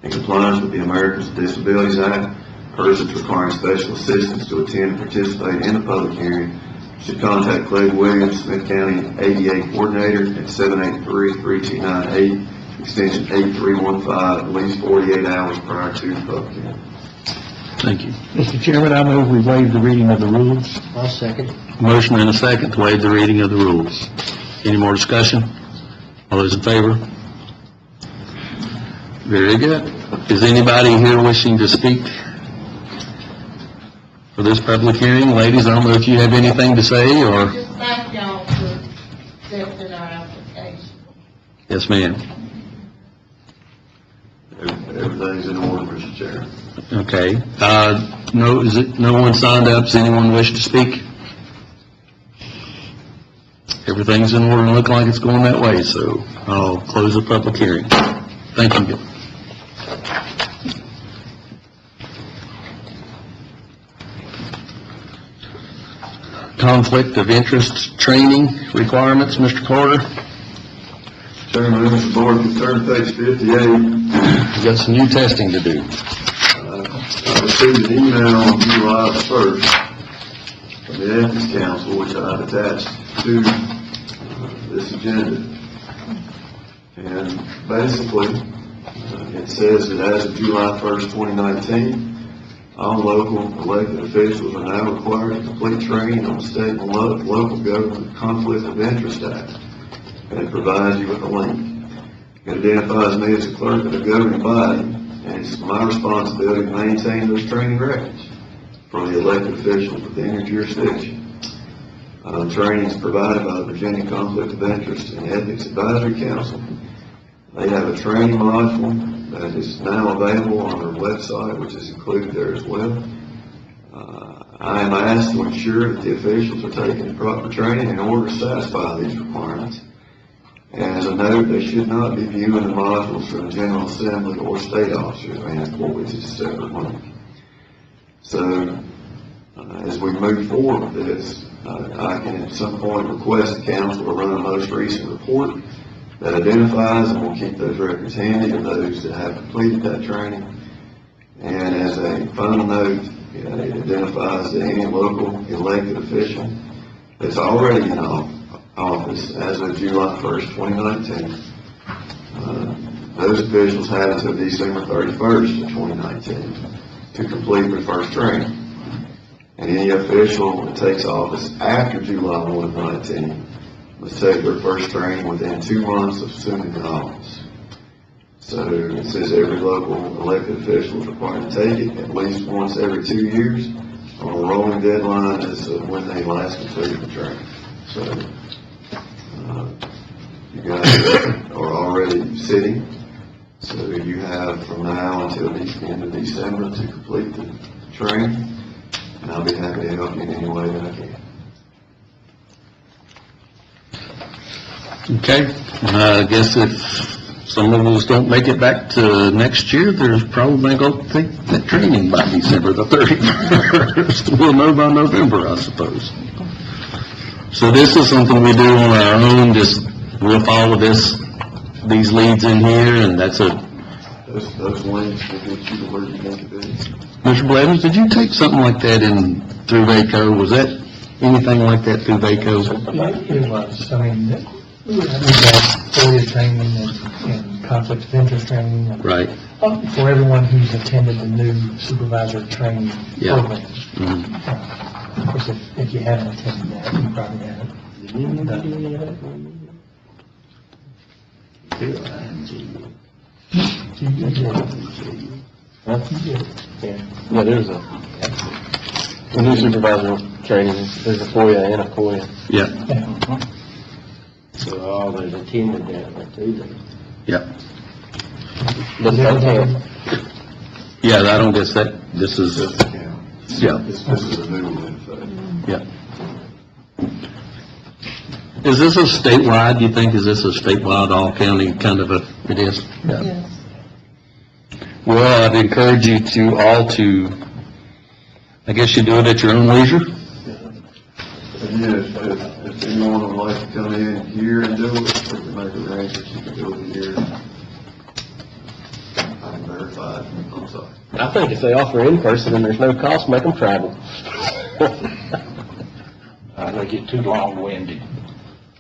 In compliance with the Americans with Disabilities Act, persons requiring special assistance to attend and participate in the public hearing should contact Clay Williams, Smyth County ADA Coordinator at 783-3298, extension 8315, at least 48 hours prior to the public hearing. Thank you. Mr. Chairman, I move we waive the reading of the rules. I'll second. Motion and a second to waive the reading of the rules. Any more discussion? All those in favor? Very good. Is anybody here wishing to speak for this public hearing? Ladies, I don't know if you have anything to say, or... Just thank y'all for accepting our application. Yes, ma'am. Everything's in order, Mr. Chair. Okay. No one signed up. Does anyone wish to speak? Everything's in order and look like it's going that way, so I'll close the public hearing. Thank you. Conflict of interest training requirements, Mr. Carter. Chairman, members of the board, if you turn to page 58, We've got some new testing to do. I received an email on July 1st from the Ethics Council, which I've attached to this agenda. And basically, it says that as of July 1st, 2019, all local elected officials are now required to complete training on the state and local government Conflict of Interest Act. And it provides you with a link. It identifies me as a clerk of the governing body, and it's my responsibility to maintain those training records for the elected officials within your jurisdiction. Training is provided by the Virginia Conflict of Interest and Ethics Advisory Council. They have a training module that is now available on their website, which is included there as well. I am asked to ensure that the officials are taking the proper training in order to satisfy these requirements. And as a note, they should not be viewing the modules from the General Assembly or state officers, which is a separate link. So, as we move forward with this, I can at some point request the council to run a most recent report that identifies, and we'll keep those records handy of those that have completed that training. And as a final note, it identifies that any local elected official that's already in office as of July 1st, 2019, those officials have until December 31st of 2019 to complete their first training. And any official that takes office after July 1 of 19 must take their first training within 2 months of assuming the office. So it says every local elected official is required to take it at least once every 2 years on a rolling deadline as of when they last completed the training. So you guys are already sitting, so you have from now until the end of December to complete the training, and I'll be happy to help you in any way that I can. Okay. I guess if some of us don't make it back to next year, there's probably going to take that training by December the 31st. We'll know by November, I suppose. So this is something we do on our own, just we'll follow these leads in here, and that's it. Those links will get you to where you need to be. Mr. Blevins, did you take something like that in through VACO? Was that anything like that through VACO? It was, I mean, we got FOIA training and conflict of interest training. And Right. for everyone who's attended the new supervisor training Yeah. program. Mhm. Of course, if you haven't attended that, you probably haven't. Yeah, there's a new supervisor training, there's a FOIA and a COIA. Yeah, So all those attended that one too. yeah. But that can't, Yeah, I don't guess that, this is, Just the county. yeah, This is a new one, so. yeah. Is this a statewide, do you think, is this a statewide, all-county kind of a, it is? Yes. Well, I'd encourage you to all to, I guess you do it at your own leisure? Again, if anyone would like to come in here and do it, we can make arrangements, you can do it here. I can verify it, I'm sorry. I think if they offer in person and there's no cost, make them travel. They get too long-winded.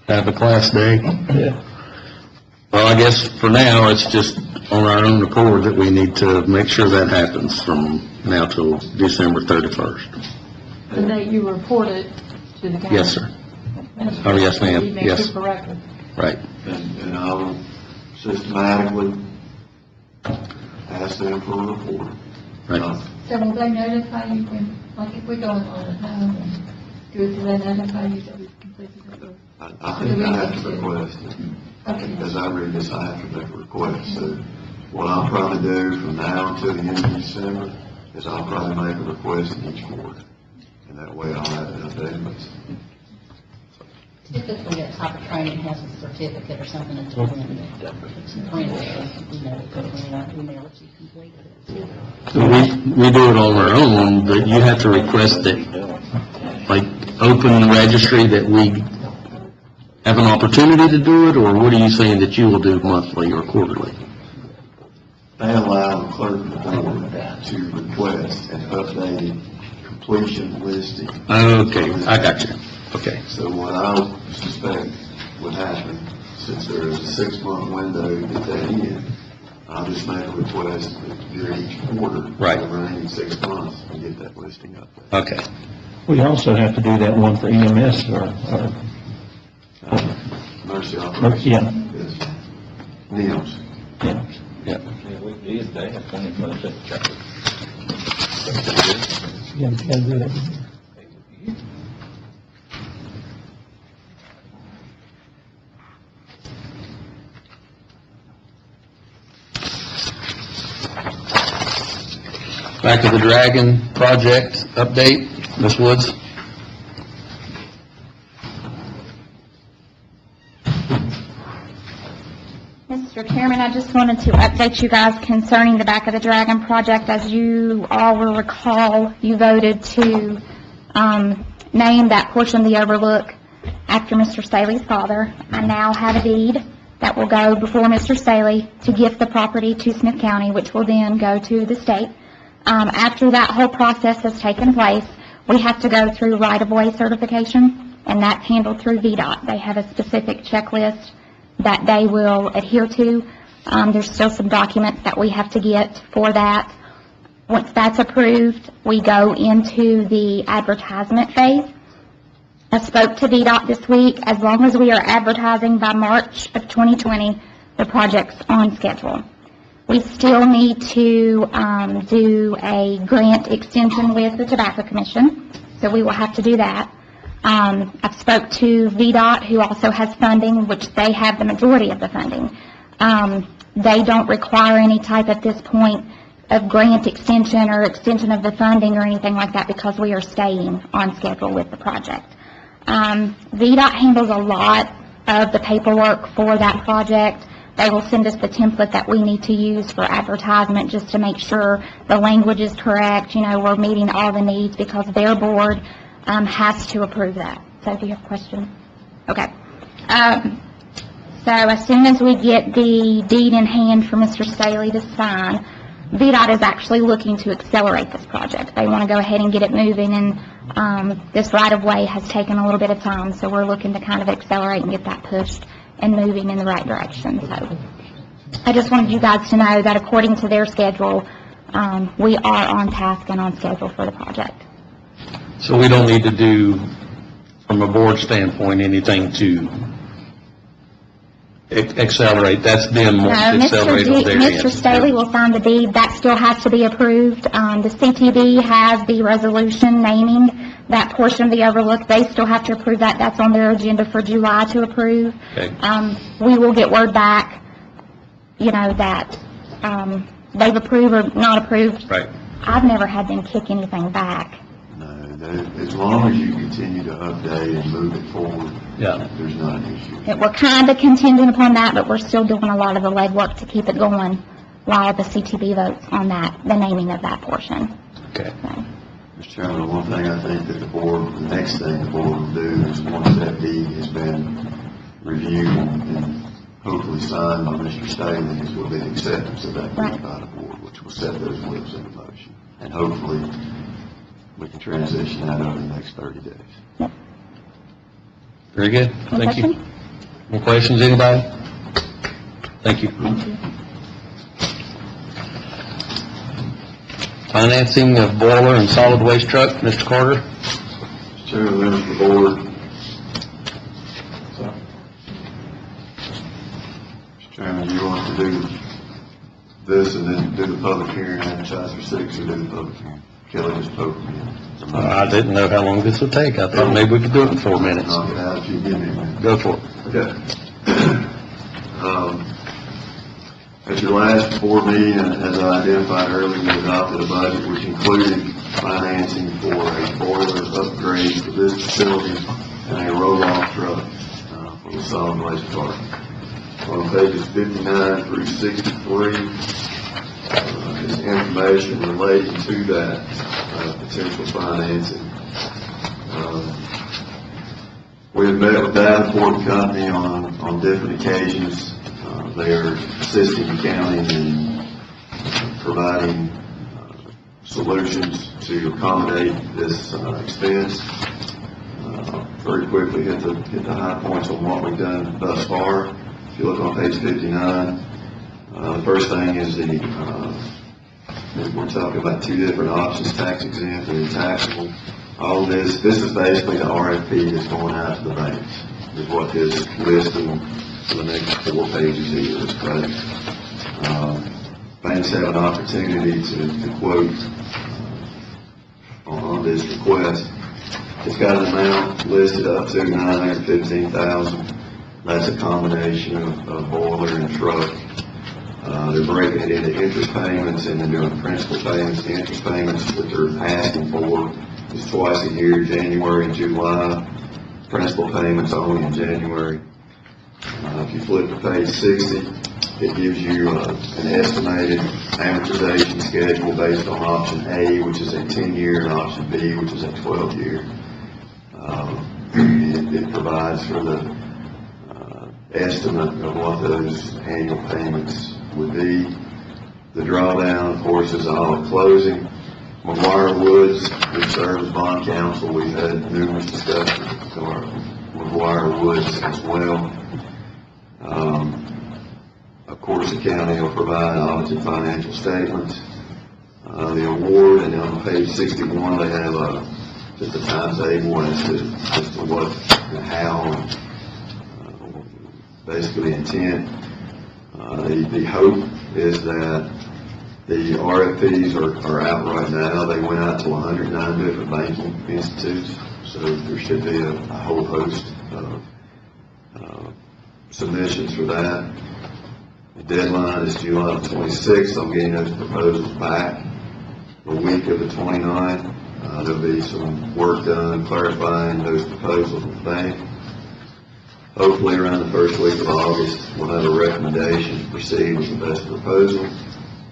Have a class day? Yeah. Well, I guess for now, it's just on our own accord that we need to make sure that happens from now till December 31st. And that you report it to the county. Yes, sir. Oh, yes, ma'am. You make Yes. it correctly. Right. And I will systematically ask them for a report. Right. So will they notify you when, like, if we go on at home and do they notify you that we've completed it? I think I have to request it. Okay. As I read this, I have to make a request. So what I'll probably do from now until the end of December is I'll probably make a request in each quarter. And that way I'll have it updated. Typically, that type of training has a certificate or something to print it, we know, email it, you completed it. So we do it on our own, but you have to request it, like, open registry that we have an opportunity to do it, or what are you saying that you will do monthly or quarterly? They allow the clerk of the board to request an updated completion listing. Okay, I got you. Okay. So what I suspect would happen, since there is a 6-month window to get that in, I'll just make a request during each quarter. Right. The remaining 6 months, and get that listing up there. Okay. We also have to do that one for EMS or Mercy operations. yeah. Yes. NEOS. Yeah. Yeah. These days, it's only for the check. You gotta do that. Back to the Dragon project update, Ms. Woods? Mr. Chairman, I just wanted to update you guys concerning the Back of the Dragon project. As you all will recall, you voted to name that portion of the overlook after Mr. Staley's father. I now have a deed that will go before Mr. Staley to gift the property to Smyth County, which will then go to the state. After that whole process has taken place, we have to go through right-of-way certification, and that's handled through VDOT. They have a specific checklist that they will adhere to. There's still some documents that we have to get for that. Once that's approved, we go into the advertisement phase. I spoke to VDOT this week. As long as we are advertising by March of 2020, the project's on schedule. We still need to do a grant extension with the Tobacco Commission, so we will have to do that. I've spoke to VDOT, who also has funding, which they have the majority of the funding. They don't require any type at this point of grant extension or extension of the funding or anything like that because we are staying on schedule with the project. VDOT handles a lot of the paperwork for that project. They will send us the template that we need to use for advertisement just to make sure the language is correct, we're meeting all the needs because their board has to approve that. So do you have a question? Okay. So as soon as we get the deed in hand for Mr. Staley to sign, VDOT is actually looking to accelerate this project. They want to go ahead and get it moving, and this right-of-way has taken a little bit of time, so we're looking to kind of accelerate and get that pushed and moving in the right direction. So I just wanted you guys to know that according to their schedule, we are on task and on schedule for the project. So we don't need to do, from a board standpoint, anything to accelerate. That's them No, wanting to accelerate on their end. Mr. Staley will sign the deed. That still has to be approved. The CTD has the resolution naming that portion of the overlook. They still have to approve that. That's on their agenda for July to approve. Okay. We will get word back, that they've approved or not approved. Right. I've never had them kick anything back. No, as long as you continue to update and move it forward, Yeah. there's not an issue. We're kind of contingent upon that, but we're still doing a lot of the legwork to keep it going while the CTB votes on that, the naming of that portion. Okay. So. Mr. Chairman, the one thing I think that the next thing the board will do is once that deed has been reviewed and hopefully signed by Mr. Staley, is will be the acceptance of that deed by the board, which will set those wheels into motion. And hopefully, we can transition that over the next 30 days. Yep. Very good. Any Thank you. questions? Any questions, anybody? Thank you. Thank you. Financing of boiler and solid waste truck, Mr. Carter. Mr. Chairman, members of the board. Mr. Chairman, do you want to do this and then do the public hearing, advertise for 6, or do the public hearing? Kelly just poked me. I didn't know how long this would take. I thought maybe we could do it in 4 minutes. Knock it out if you give me a minute. Go for it. Okay. At your last board meeting, as I identified earlier, we adopted a budget which included financing for a boiler upgrade for this facility and a roll-off truck for the solid waste department. On pages 59 through 63 is information relating to that potential financing. We have met with Davenport Company on different occasions. They are assisting the county in providing solutions to accommodate this expense. Very quickly hit the high points on what we've done thus far. If you look on page 59, the first thing is we're talking about 2 different options, tax exempt and taxable. All this is basically the RFP that's going out to the banks, is what this listing for the next 4 pages here is. But banks have an opportunity to quote on this request. It's got an amount listed up to $915,000. That's a combination of boiler and truck. They're breaking it into interest payments and then doing principal payments. The interest payments that they're asking for is twice a year, January and July. Principal payments only in January. If you flip to page 60, it gives you an estimated amortization schedule based on option A, which is a 10-year, and option B, which is a 12-year. It provides for the estimate of what those annual payments would be. The drawdown, of course, is all at closing. McGuire Woods, we serve as bond counsel. We've had numerous discussions with McGuire Woods as well. Of course, the county will provide audited financial statements. The award, and on page 61, they have just a timetable as to what and how, and basically the intent. The hope is that the RFPs are out right now. They went out to 109 different banking institutes, so there should be a whole host of submissions for that. The deadline is July 26th. I'm getting those proposals back the week of the 29th. There'll be some work done clarifying those proposals with the bank. Hopefully around the first week of August, we'll have a recommendation to proceed with the best proposal.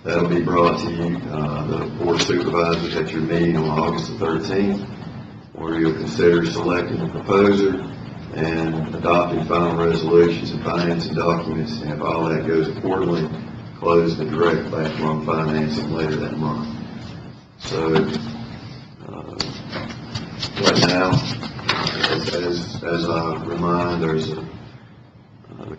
That'll be brought to you, the board of supervisors, at your meeting on August the 13th, where you'll consider selecting the proposer and adopting final resolutions and financing documents. And if all that goes accordingly, close the direct back loan financing later that month. So, right now, as I remind, the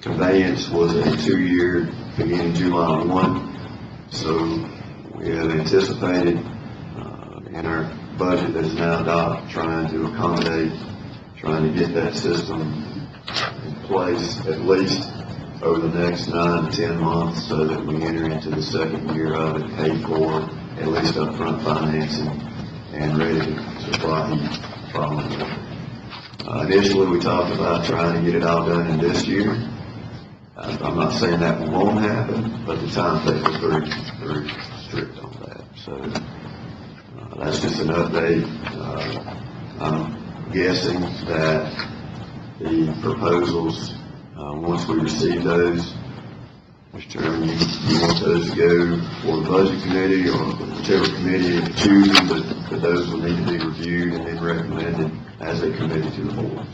conveyance was a 2-year beginning July 1. So we have anticipated in our budget that is now adopted, trying to get that system in place at least over the next 9 to 10 months so that we enter into the second year of it, paid for, at least upfront financing, and ready to supply heat following that. Initially, we talked about trying to get it all done in this year. I'm not saying that won't happen, but the timetable is very strict on that. So that's just an update. I'm guessing that the proposals, once we receive those, Mr. Chairman, you want those to go for the budget committee or whichever committee it chooses, but those will need to be reviewed and then recommended as a committee to the board.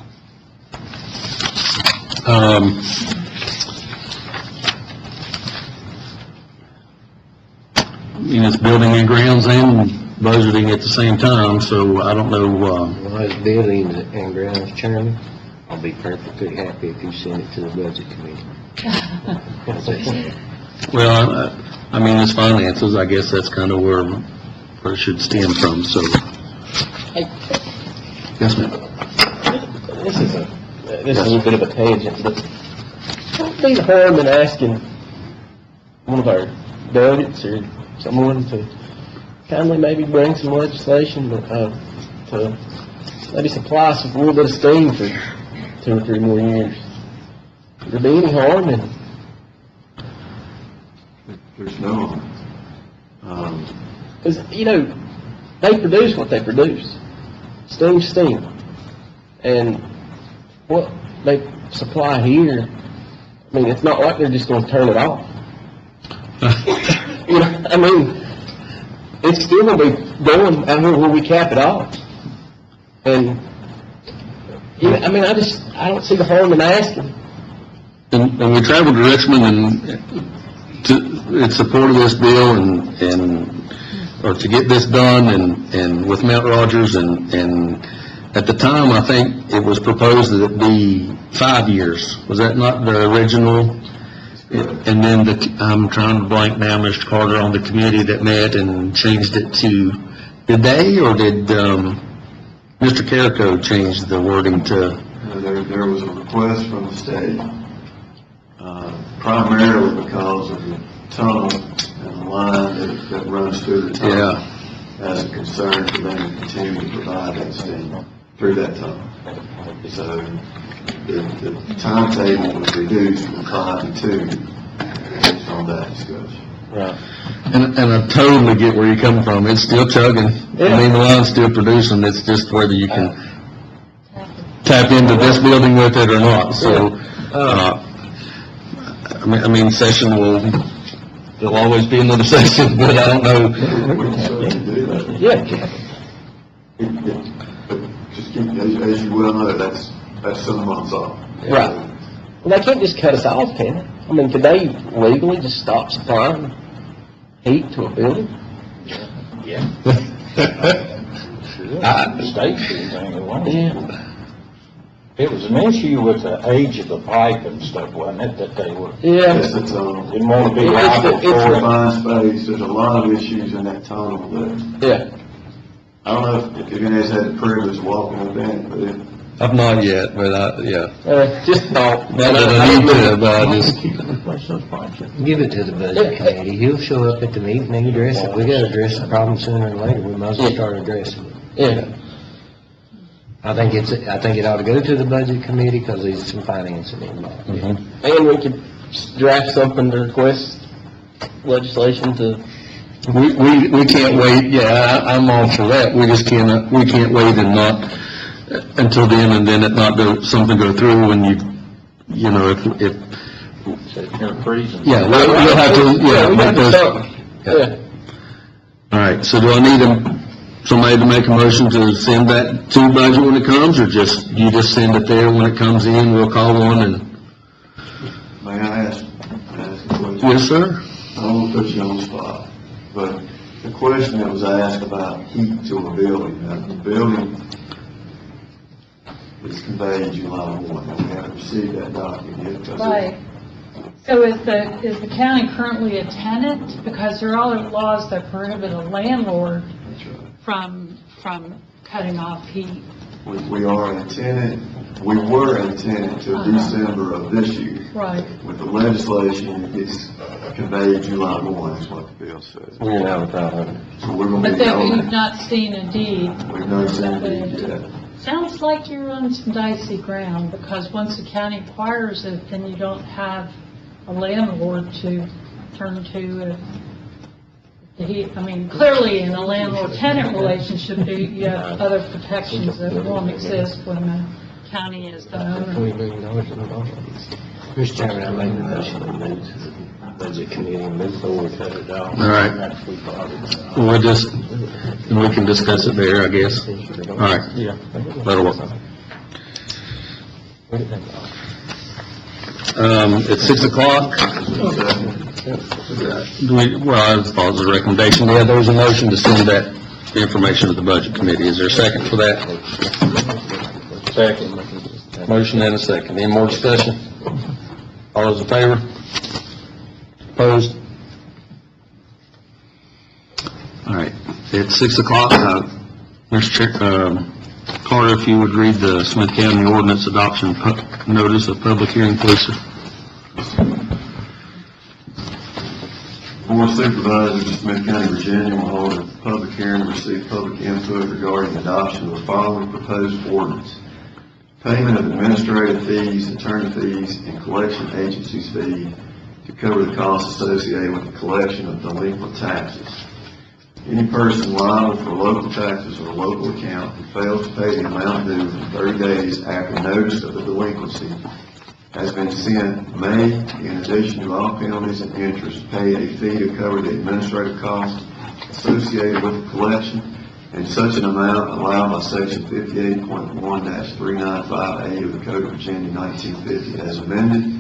It's building and grounds and budgeting at the same time, so I don't know, Well, as building and grounds chairman, I'll be perfectly happy if you send it to the budget committee. well, I mean, it's finances, I guess that's kind of where it should stem from, so. Yes, ma'am. This is a bit of a tangent, but don't be the harm in asking one of our delegates or someone to kindly maybe bring some legislation to maybe supply us with a little bit of steam for 2 or 3 more years. Would there be any harm in? There's no, Because, they produce what they produce. Steam. And what they supply here, I mean, it's not like they're just going to turn it off. It's still going to be going out here where we cap it off. And, I don't see the harm in asking. And we traveled to Richmond in support of this bill or to get this done and with Mount Rogers and at the time, I think it was proposed that it be 5 years. Was that not the original? And then I'm trying to blank now, Mr. Carter, on the committee that met and changed it to, did they or did Mr. Carrico change the wording to? There was a request from the state, primarily because of the tunnel and the line that runs through the tunnel. As a concern for them to continue to provide that steam through that tunnel. So the timetable was reduced from 5 to 2 based on that discussion. Right. And I totally get where you're coming from. It's still chugging. I mean, the line's still producing. It's just whether you can tap into this building with it or not. So, session there'll always be another session, but I don't know. Yeah. Just keep, as you well know, that's some months off. Right. Well, they can't just cut us off, can they? I mean, could they legally just stop supplying heat to a building? Yeah. The state should Yeah. It was an issue with the age of the pipe and stuff, wasn't it, that they were, Yeah. Yes, the tunnel. didn't want to be It's liable the- for it. Confined space, there's a lot of issues in that tunnel that, Yeah. I don't know if you guys had the privilege of walking up in it, but I've not yet, but Just thought. not that I need to, but I just. Give it to the budget committee. He'll show up at the meeting and address it. We gotta address the problem sooner than later. We might as well start addressing it. Yeah. I think it ought to go to the budget committee because there's some financing involved. And we could draft something to request legislation to, We can't wait, I'm all for that, we can't wait and not, until then, and then it not something go through and if. You're freezing. Yeah, we'll have to, we make have to those. start. Yeah. All right, so do I need somebody to make a motion to send that to budget when it comes, or you just send it there when it comes in, we'll call one and? may I ask a question? Yes, sir? don't want to put you on the spot, but the question that was asked about heat to a building, now, the building is conveyed July 1, and we haven't received that document yet. because Right. So is the county currently a tenant? Because there are other laws that prohibit a landlord That's right. from cutting off heat. We are a tenant, we were a tenant till December of this year. Right. With the legislation, it gets conveyed July 1, is what the bill says. We're now without it. So we're going to But be then you've going, not seen a deed. we've not seen it yet. Sounds like you're on some dicey ground, because once the county acquires it, then you don't have a landlord to turn to if the heat, I mean, clearly in a landlord-tenant relationship, you have other protections that won't exist when the county is the owner. $20 million in the bond. Mr. Chairman, I make a motion to move to the budget committee and move forward, cut it off. All right. After we bought it. We'll just, and we can discuss it there, I guess. All right. Yeah. That'll work. It's 6 o'clock. Do we, well, I thought it was a recommendation. Yeah, there was a motion to send that information to the budget committee. Is there a second for that? Second. Motion and a second. Any more discussion? All those in favor? Opposed? All right. It's 6 o'clock. Mr. Carter, if you would read the Smyth County Ordinance Adoption Notice of Public Hearing, please, sir. Board of Supervisors of Smyth County, Virginia will hold a public hearing to receive public input regarding adoption of the following proposed ordinance. Payment of administrative fees, attorney fees, and collection agencies fee to cover the costs associated with the collection of delinquent taxes. Any person liable for local taxes or local account who fails to pay the amount due in 30 days after notice of the delinquency has been sent may, in addition to all penalties and interest, pay a fee to cover the administrative costs associated with the collection, and such an amount allowed by section 58.1-395A of the Code of Virginia 1950 as amended,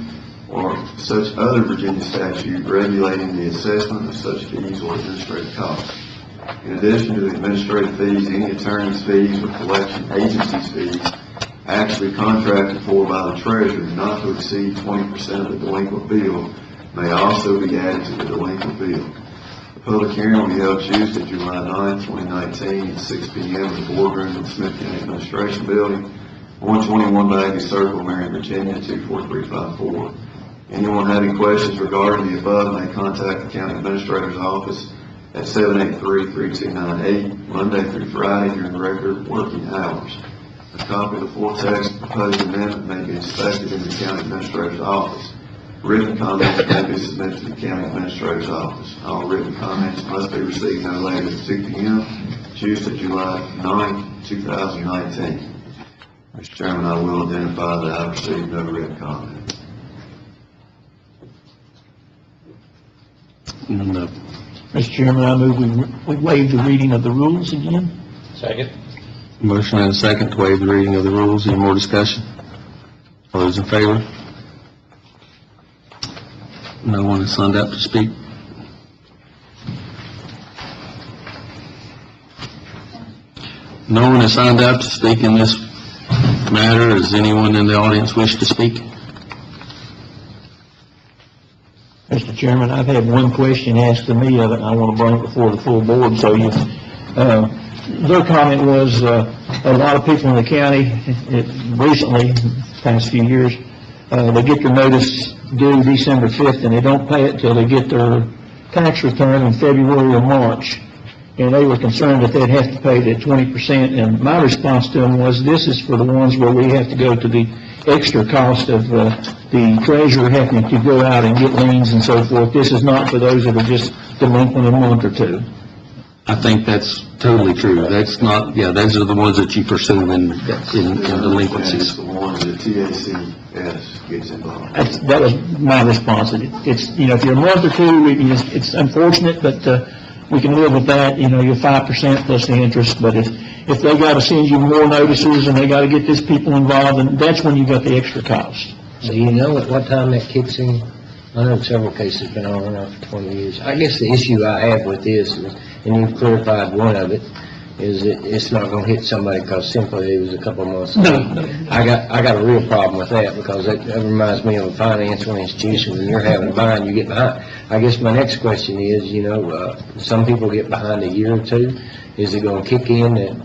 or such other Virginia statute regulating the assessment of such fees or administrative costs. In addition to the administrative fees, any attorney's fees or collection agency's fees actually contracted for by the treasurer not to exceed 20% of the delinquent bill may also be added to the delinquent bill. The public hearing will be held Tuesday, July 9, 2019 at 6 p.m. in the boardroom of the Smyth County Administration Building, 121 Bagley Circle, Marion, Virginia, 24354. Anyone having questions regarding the above may contact the County Administrator's Office at 783-3298, Monday through Friday during the regular working hours. A copy of the full text of the proposed amendment may be inspected in the County Administrator's Office. Written comments may be submitted to the County Administrator's Office. All written comments must be received no later than 6 p.m., Tuesday, July 9, 2019. Mr. Chairman, I will identify that I received no written comments. Mr. Chairman, I move we waive the reading of the rules again. Second. Motion and a second to waive the reading of the rules. Any more discussion? All those in favor? No one has signed up to speak. No one has signed up to speak in this matter. Does anyone in the audience wish to speak? Mr. Chairman, I've had one question asked to me of it, and I want to bring it before the full board. So their comment was a lot of people in the county, recently, past few years, they get their notice due December 5th, and they don't pay it till they get their tax return in February or March. And they were concerned that they'd have to pay the 20%. And my response to them was, this is for the ones where we have to go to the extra cost of the treasurer having to go out and get liens and so forth. This is not for those that are just delinquent a month or two. I think that's totally true. That's not, yeah, those are the ones that you pursue in delinquencies. It's the ones that TACS gets involved. That was my response. It's, if you're a month or two, it's unfortunate, but we can live with that. You're 5% plus the interest. But if they got to send you more notices and they got to get these people involved, and that's when you got the extra cost. Do you know at what time that kicks in? I know several cases been on and off for 20 years. I guess the issue I have with this, is, and you've clarified one of it, is that it's not gonna hit somebody because simply it was a couple of months late. I got a real problem with that, because that reminds me of a financial institution. When you're having a bind, you get behind. I guess my next question is, some people get behind a year or two. Is it gonna kick in and?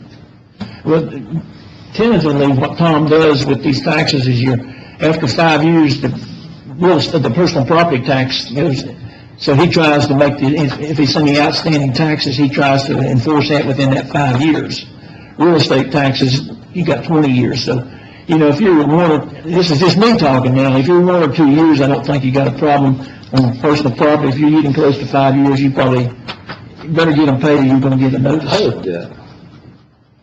Well, tentatively, what Tom does with these taxes is after 5 years, the personal property tax goes, so he tries to make if he's any outstanding taxes, he tries to enforce that within that 5 years. Real estate taxes, you got 20 years, so, if you're this is just me talking now, if you're 1 or 2 years, I don't think you got a problem on personal property. If you're getting close to 5 years, you probably better get them paid or you're gonna get a notice.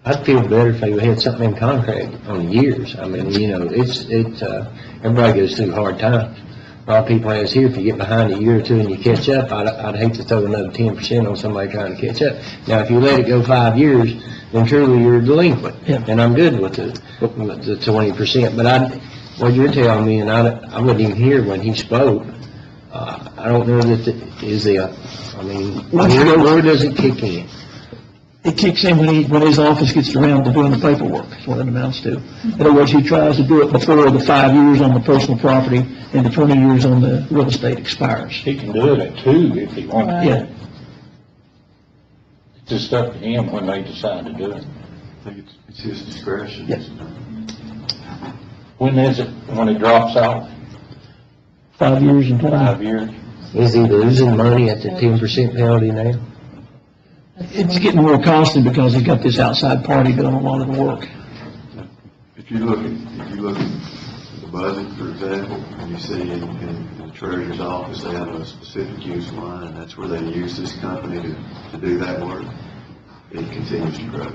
I'd feel better if they had something in contract on years. I mean, everybody goes through hard times. A lot of people ask here, if you get behind a year or two and you catch up, I'd hate to throw another 10% on somebody trying to catch up. Now, if you let it go 5 years, then truly you're delinquent. Yeah. And I'm good with the 20%. But what you're telling me, and I wasn't even here when he spoke, I don't know where does it kick in? It kicks in when his office gets around to doing the paperwork, that's what it amounts to. In other words, he tries to do it before the 5 years on the personal property and the 20 years on the real estate expires. He can do it at 2 if he wants. Yeah. It's just up to him when they decide to do it. I think it's his discretion. Yes. When is it, when it drops off? 5 years and 20. 5 years? Is he losing money at the 10% penalty now? It's getting more costly because he's got this outside party doing a lot of the work. If you look at the budget, for example, and you see in the treasurer's office, they have a specific use line, and that's where they use this company to do that work. It continues to grow.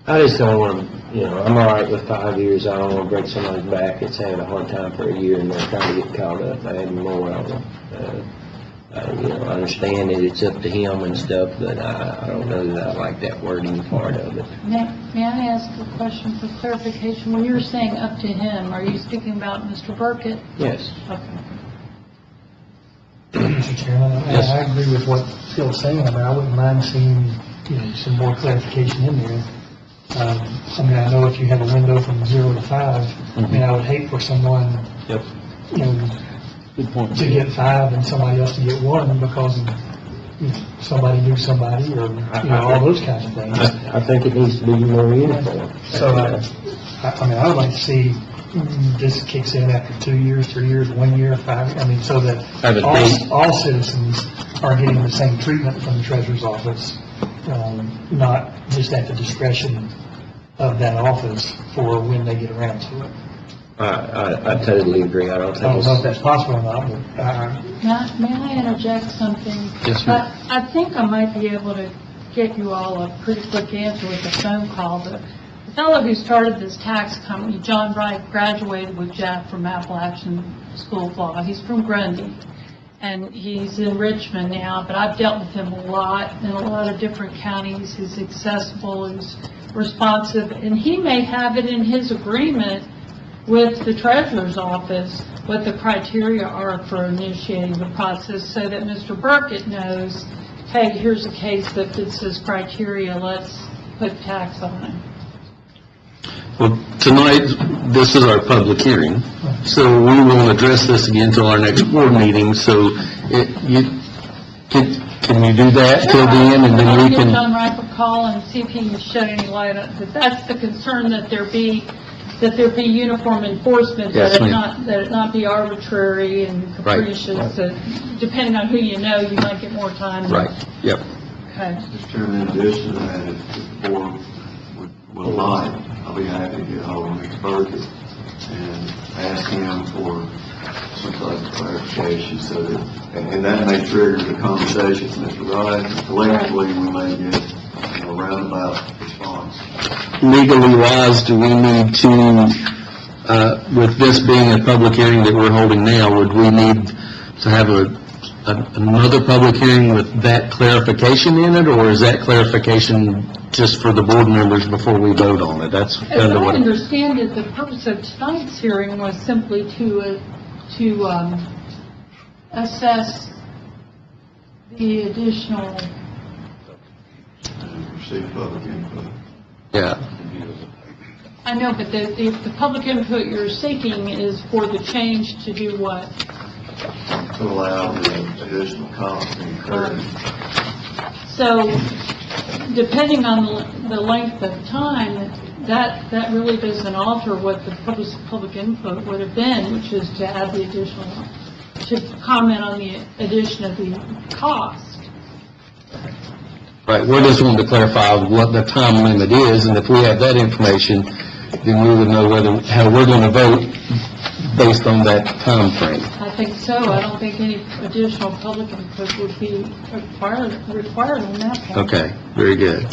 I just don't want to, I'm all right with 5 years. I don't want to break somebody's back that's having a hard time for a year and they're trying to get caught up. I had more of them. I understand that it's up to him and stuff, but I don't know that I like that wording part of it. May I ask a question for clarification? When you're saying up to him, are you speaking about Mr. Burkett? Yes. Okay. Mr. Chairman, I agree with what Phil's saying. I mean, I wouldn't mind seeing, some more clarification in there. I know if you have a window from 0 to 5, I would hate for someone, Yep. Good point. to get 5 and somebody else to get 1 because somebody knew somebody or, all those kinds of things. I think it needs to be more uniform. So, I would like to see this kicks in after 2 years, 3 years, 1 year, 5, so that all citizens are getting the same treatment from the treasurer's office, not just at the discretion of that office for when they get around to it. I totally agree. I don't know think if that's possible or not, but, May I interject something? Yes, ma'am. I think I might be able to get you all a pretty quick answer with a phone call. The fellow who started this tax company, John Wright, graduated with Jack from Appalachian School of Law. He's from Grundy, and he's in Richmond now, but I've dealt with him a lot in a lot of different counties. He's accessible, he's responsive, and he may have it in his agreement with the treasurer's office what the criteria are for initiating the process, so that Mr. Burkett knows, hey, here's a case that fits this criteria, let's put tax on it. Well, tonight, this is our public hearing, so we will address this again till our next board meeting, so can you do that till the end, and then we I'll can... give John Ripe a call and see if he can shed any light on it. That's the concern, that there be uniform enforcement, Yes, that ma'am. it not be arbitrary and capricious, that depending on who you know, you might get more time. Right, yep. Okay. Mr. Chairman, in addition to that, if the board would like, I'll be happy to get hold of Mr. Burkett and ask him for some type of clarification, so that, and that may trigger the conversation with Mr. Wright, and collectively we may get a roundabout response. Legally wise, do we need to, with this being a public hearing that we're holding now, would we need to have another public hearing with that clarification in it, or is that clarification just for the board members before we vote on it? That's As kind of I what... understand it, the purpose of tonight's hearing was simply to to assess the additional, Receive public input. Yeah. I know, but the public input you're seeking is for the change to do what? To allow the additional cost to incur. So, depending on the length of time, that really doesn't alter what the public input would have been, which is to add the additional, to comment on the addition of the cost. Right, we're just wanting to clarify what the time limit is, and if we have that information, then we would know how we're going to vote based on that time frame. I think so. I don't think any additional public input would be required on that point. Okay, very good.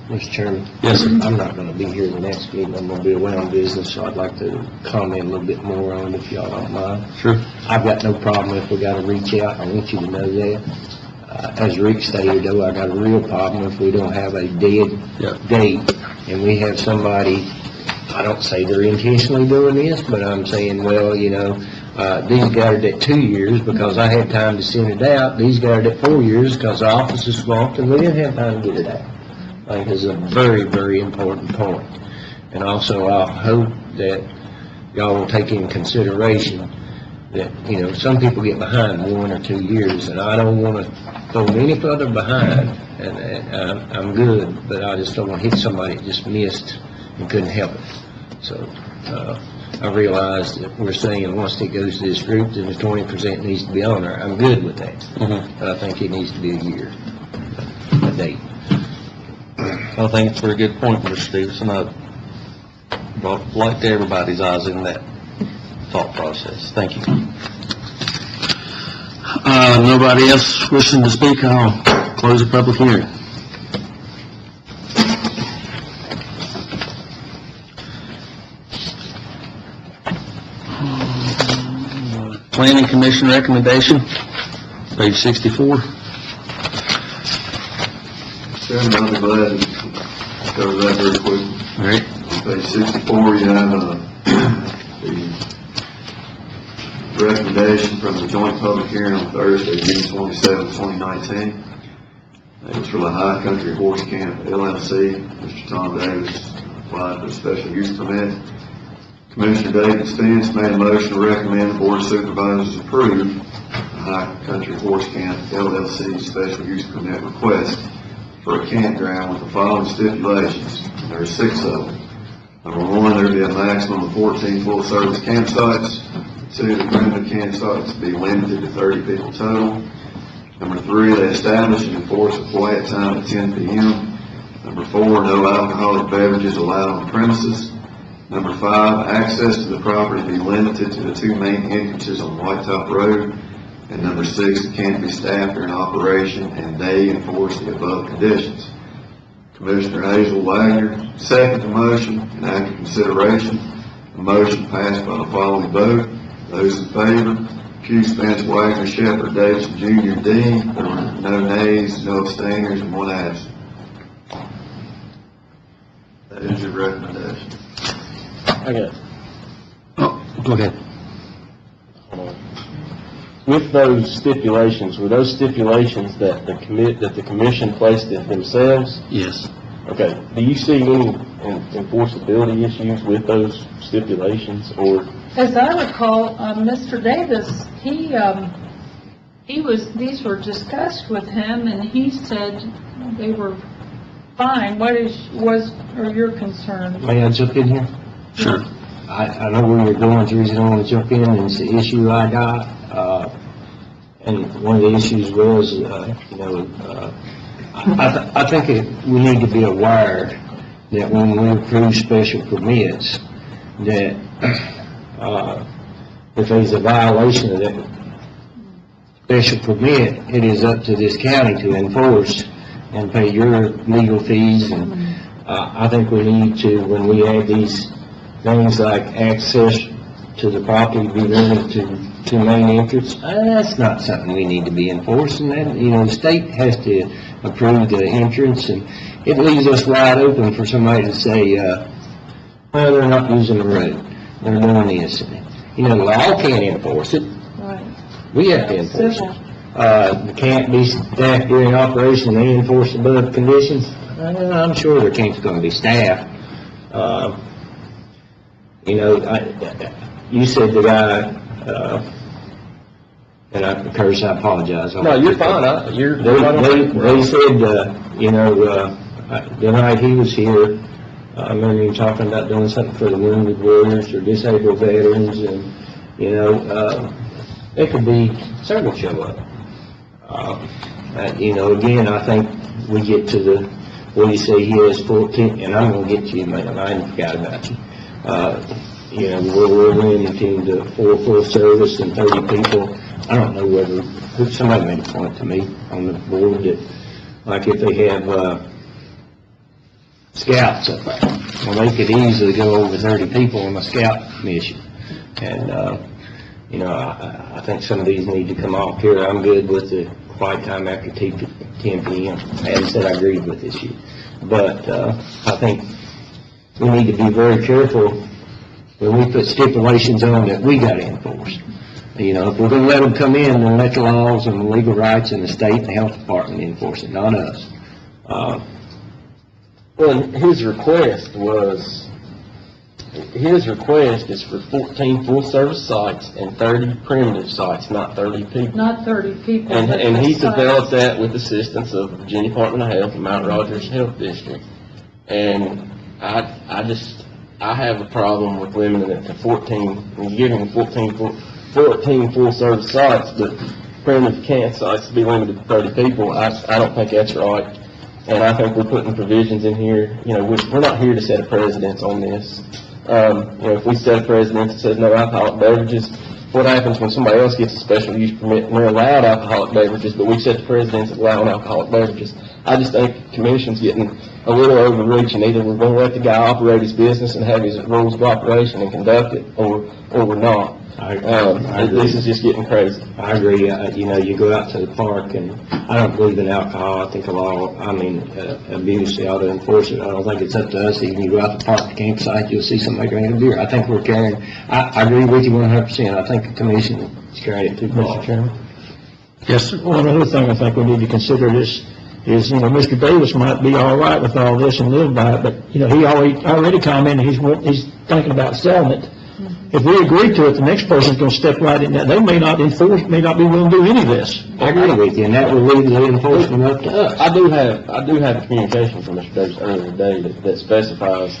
Mr. Chairman? Yes, sir. I'm not going to be here the next meeting. I'm going to be away on business, so I'd like to comment a little bit more on it if y'all don't mind. Sure. I've got no problem if we got to reach out. I want you to know that. As Rick stated, though, I got a real problem if we don't have a dead date and we have somebody, I don't say they're intentionally doing this, but I'm saying, well, you know, these got it at 2 years because I had time to send it out. These got it at 4 years because the office is swamped and we didn't have time to get it out. I think it's a very, very important point. And also, I hope that y'all will take in consideration that, you know, some people get behind 1 or 2 years, and I don't want to go any further behind, and I'm good, but I just don't want to hit somebody that just missed and couldn't help it. So, I realize that we're saying once it goes to this group, then the 20% needs to be on there. I'm good with that. But I think it needs to be a year, a date. I think it's a very good point, Mr. Stevenson. I'd like to everybody's eyes in that thought process. Thank you. Nobody else wishing to speak? I'll close the public hearing. Planning Commission recommendation, page 64. Chairman, I'll be glad to cover that very quickly. All right. On page 64, you have the recommendation from the joint public hearing on Thursday, June 27, 2019. It was for the High Country Horse Camp LLC. Mr. Tom Davis applied for a special use permit. Commissioner David Spence made a motion to recommend the Board of Supervisors approve the High Country Horse Camp LLC special use permit request for a campground with the following stipulations. There are 6 of them. Number 1, there will be a maximum of 14 full-service campsites. 2, the permitted campsites be limited to 30 people total. Number 3, they establish and enforce a quiet time at 10 p.m. Number 4, no alcoholic beverages allowed on premises. Number 5, access to the property be limited to the 2 main entrances on Whitetop Road. And number 6, the camp be staffed during operation and they enforce the above conditions. Commissioner Hazel Wagner seconded the motion, and after consideration, the motion passed by the following vote. Those in favor: Q, Spence, Wagner, Shepherd, Davidson Jr., Dean. There were no nays, no abstainers, and 1 absent. That is your recommendation. Okay. Oh, go ahead. With those stipulations, were those stipulations that the commission placed it themselves? Yes. Okay. Do you see any enforceability issues with those stipulations, or? As I recall, Mr. Davis, these were discussed with him, and he said they were fine. What are your concerns? May I jump in here? Sure. I know where you're going, the reason I want to jump in, and it's the issue I got. And one of the issues was, I think we need to be aware that when we approve special permits, that if there's a violation of that special permit, it is up to this county to enforce and pay your legal fees. And I think we need to, when we add these things like access to the property be limited to 2 main entrances, that's not something we need to be enforcing. That, the state has to approve the entrance, and it leaves us wide open for somebody to say, well, they're not using the road, they're doing this. You know, the law can't enforce it. Right. We have to enforce Civil. it. There can't be staff during operation and enforce above conditions. I'm sure there can't going to be staff. You know, you said the guy, and I curse, I apologize. No, you're fine, They said, you know, the night he was here, I remember him talking about doing something for the wounded warriors or disabled veterans, and, you know, it could be several show up. You know, again, I think we get to the, when you say he has 14, and I'm gonna get to you, man, I ain't forgot about you. You know, we're limiting to 4 full service and 30 people. I don't know whether, somebody made a point to me on the board that, like, if they have, scouts up there, well, they could easily go over 30 people on a scout mission. And, you know, I think some of these need to come off here. I'm good with the quiet time after 10 p.m. I haven't said I agreed with this yet. But, I think we need to be very careful when we put stipulations on that we got to enforce. You know, if we're going to let them come in, then let the laws and the legal rights in the state and the health department enforce it, not us. Well, his request is for 14 full-service sites and 30 primitive sites, not 30 people. Not 30 people. but And he the size. developed that with assistance of the Virginia Department of Health and Mount Rogers Health District. And I have a problem with limiting it to 14, and giving 14 full-service sites, but primitive campsites to be limited to 30 people, I don't think that's right. And I think we're putting provisions in here, you know, we're not here to set a precedence on this. You know, if we set a precedence that says no alcoholic beverages, what happens when somebody else gets a special use permit and they're allowed alcoholic beverages, but we set the precedence of allowing alcoholic beverages? I just think the commission's getting a little overreaching. Either we're going to let the guy operate his business and have his rules of operation and conduct it, or we're not. I agree. This is just getting crazy. I agree. You know, you go out to the park, and I don't believe in alcohol. I think abuse, they ought to enforce it. I don't think it's up to us. Even you go out to the park, the campsite, you'll see somebody drinking a beer. I think we're carrying, I agree with you 100%. I think the commission is carrying it too far. Mr. Chairman? Yes, sir. One other thing I think we need to consider is, you know, Mr. Davis might be all right with all this and live by it, but, you know, he already commented he's thinking about selling it. If we agree to it, the next person's gonna step right in there. They may not be willing to do any of this. I agree with you, and that will leave the enforcement up to us. I do have a communication from Mr. Davis earlier today that specifies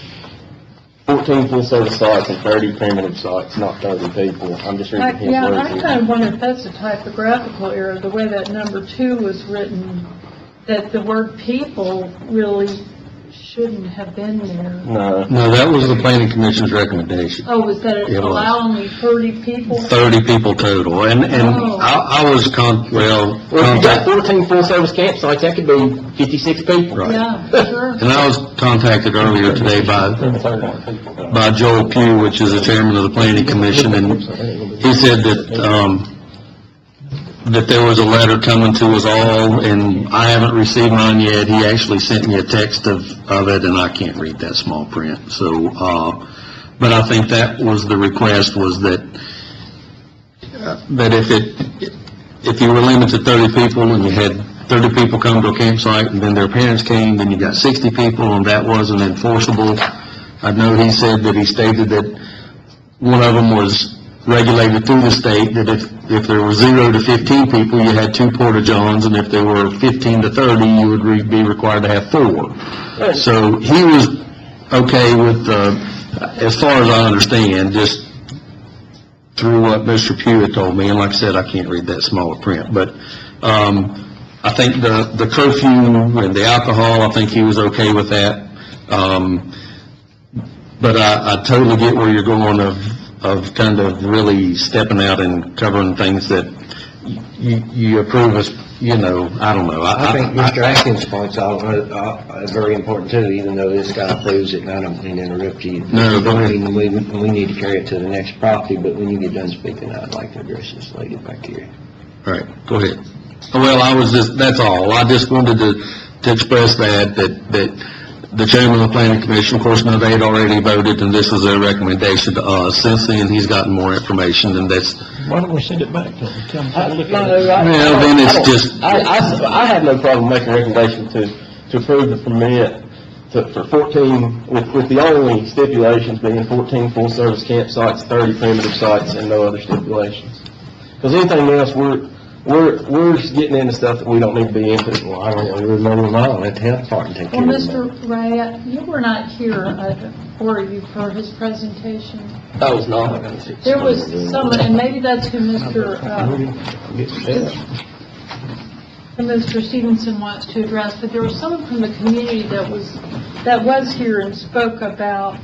14 full-service sites and 30 primitive sites, not 30 people. I'm just reading his Yeah, words I here. kind of wonder if that's a typographical error, the way that number 2 was written, that the word people really shouldn't have been there. No. No, that was the planning commission's recommendation. Oh, was that it It was. allow only 30 people? 30 people total, and Oh. I was Well, if you got 14 full-service campsites, that could be 56 people. Right. Yeah, sure. And I was contacted earlier today by Joel Pugh, which is the chairman of the planning commission, and he said that there was a letter coming to us all, and I haven't received mine yet. He actually sent me a text of it, and I can't read that small print. So, but I think that was the request, was that if you were limited to 30 people and you had 30 people come to a campsite and then their parents came, then you got 60 people, and that wasn't enforceable. I know he said that he stated that one of them was regulated through the state, that if there were 0 to 15 people, you had 2 porta-johns, and if there were 15 to 30, you would be required to have 4. So he was okay with, as far as I understand, just through what Mr. Pugh had told me, and like I said, I can't read that smaller print, but I think the curfew and the alcohol, I think he was okay with that. But I totally get where you're going of kind of really stepping out and covering things that you approve as, you know, I don't know. I think Mr. Atkins' point's very important too, even though this guy approves it, and I don't mean to interrupt you. No, go ahead. We need to carry it to the next property, but when you get done speaking, I'd like to address this lady back here. All right, go ahead. Well, that's all. I just wanted to express that the chairman of the planning commission, of course, now they had already voted, and this was their recommendation to us. Since then, he's gotten more information, and that's, Why don't we send it back to them? Tell them to look at No, it. well, then it's just, I have no problem making a recommendation to approve the permit for 14, with the only stipulations being 14 full-service campsites, 30 primitive sites, and no other stipulations. Because anything else, we're just getting into stuff that we don't need to be into. Well, I don't remember them all, let the health department take care Well, of them. Mr. Ray, you were not here, were you, for his presentation? I was not. There was someone, and maybe that's who Mr. Stevenson wants to address, but there was someone from the community that was here and spoke about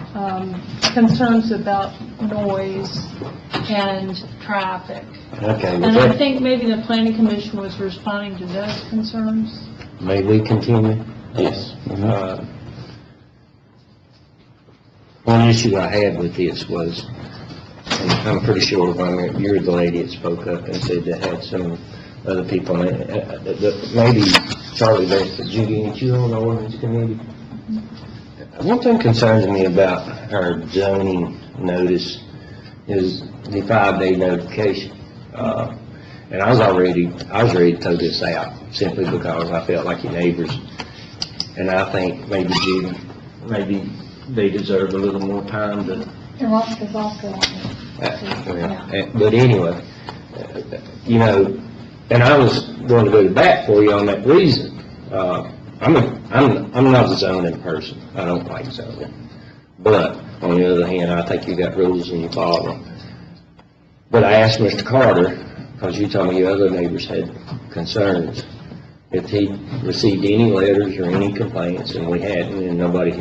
concerns about noise and traffic. Okay, And I think maybe the planning commission was responding to those concerns. may we continue? Yes. One issue I had with this was, and I'm pretty sure when you're the lady that spoke up and said they had some other people, maybe Charlie Best, but Judy, ain't you on the ordinance committee? One thing concerns me about our zoning notice is the 5-day notification. And I was ready to throw this out simply because I felt like your neighbors, and I think maybe Judy, maybe they deserve a little more time to. And what is also on it. But anyway, you know, and I was going to go to bat for you on that reason. I'm not a zoning person. I don't like zoning. But on the other hand, I think you got rules and you follow them. But I asked Mr. Carter, because you told me your other neighbors had concerns, if he received any letters or any complaints, and we hadn't, and nobody's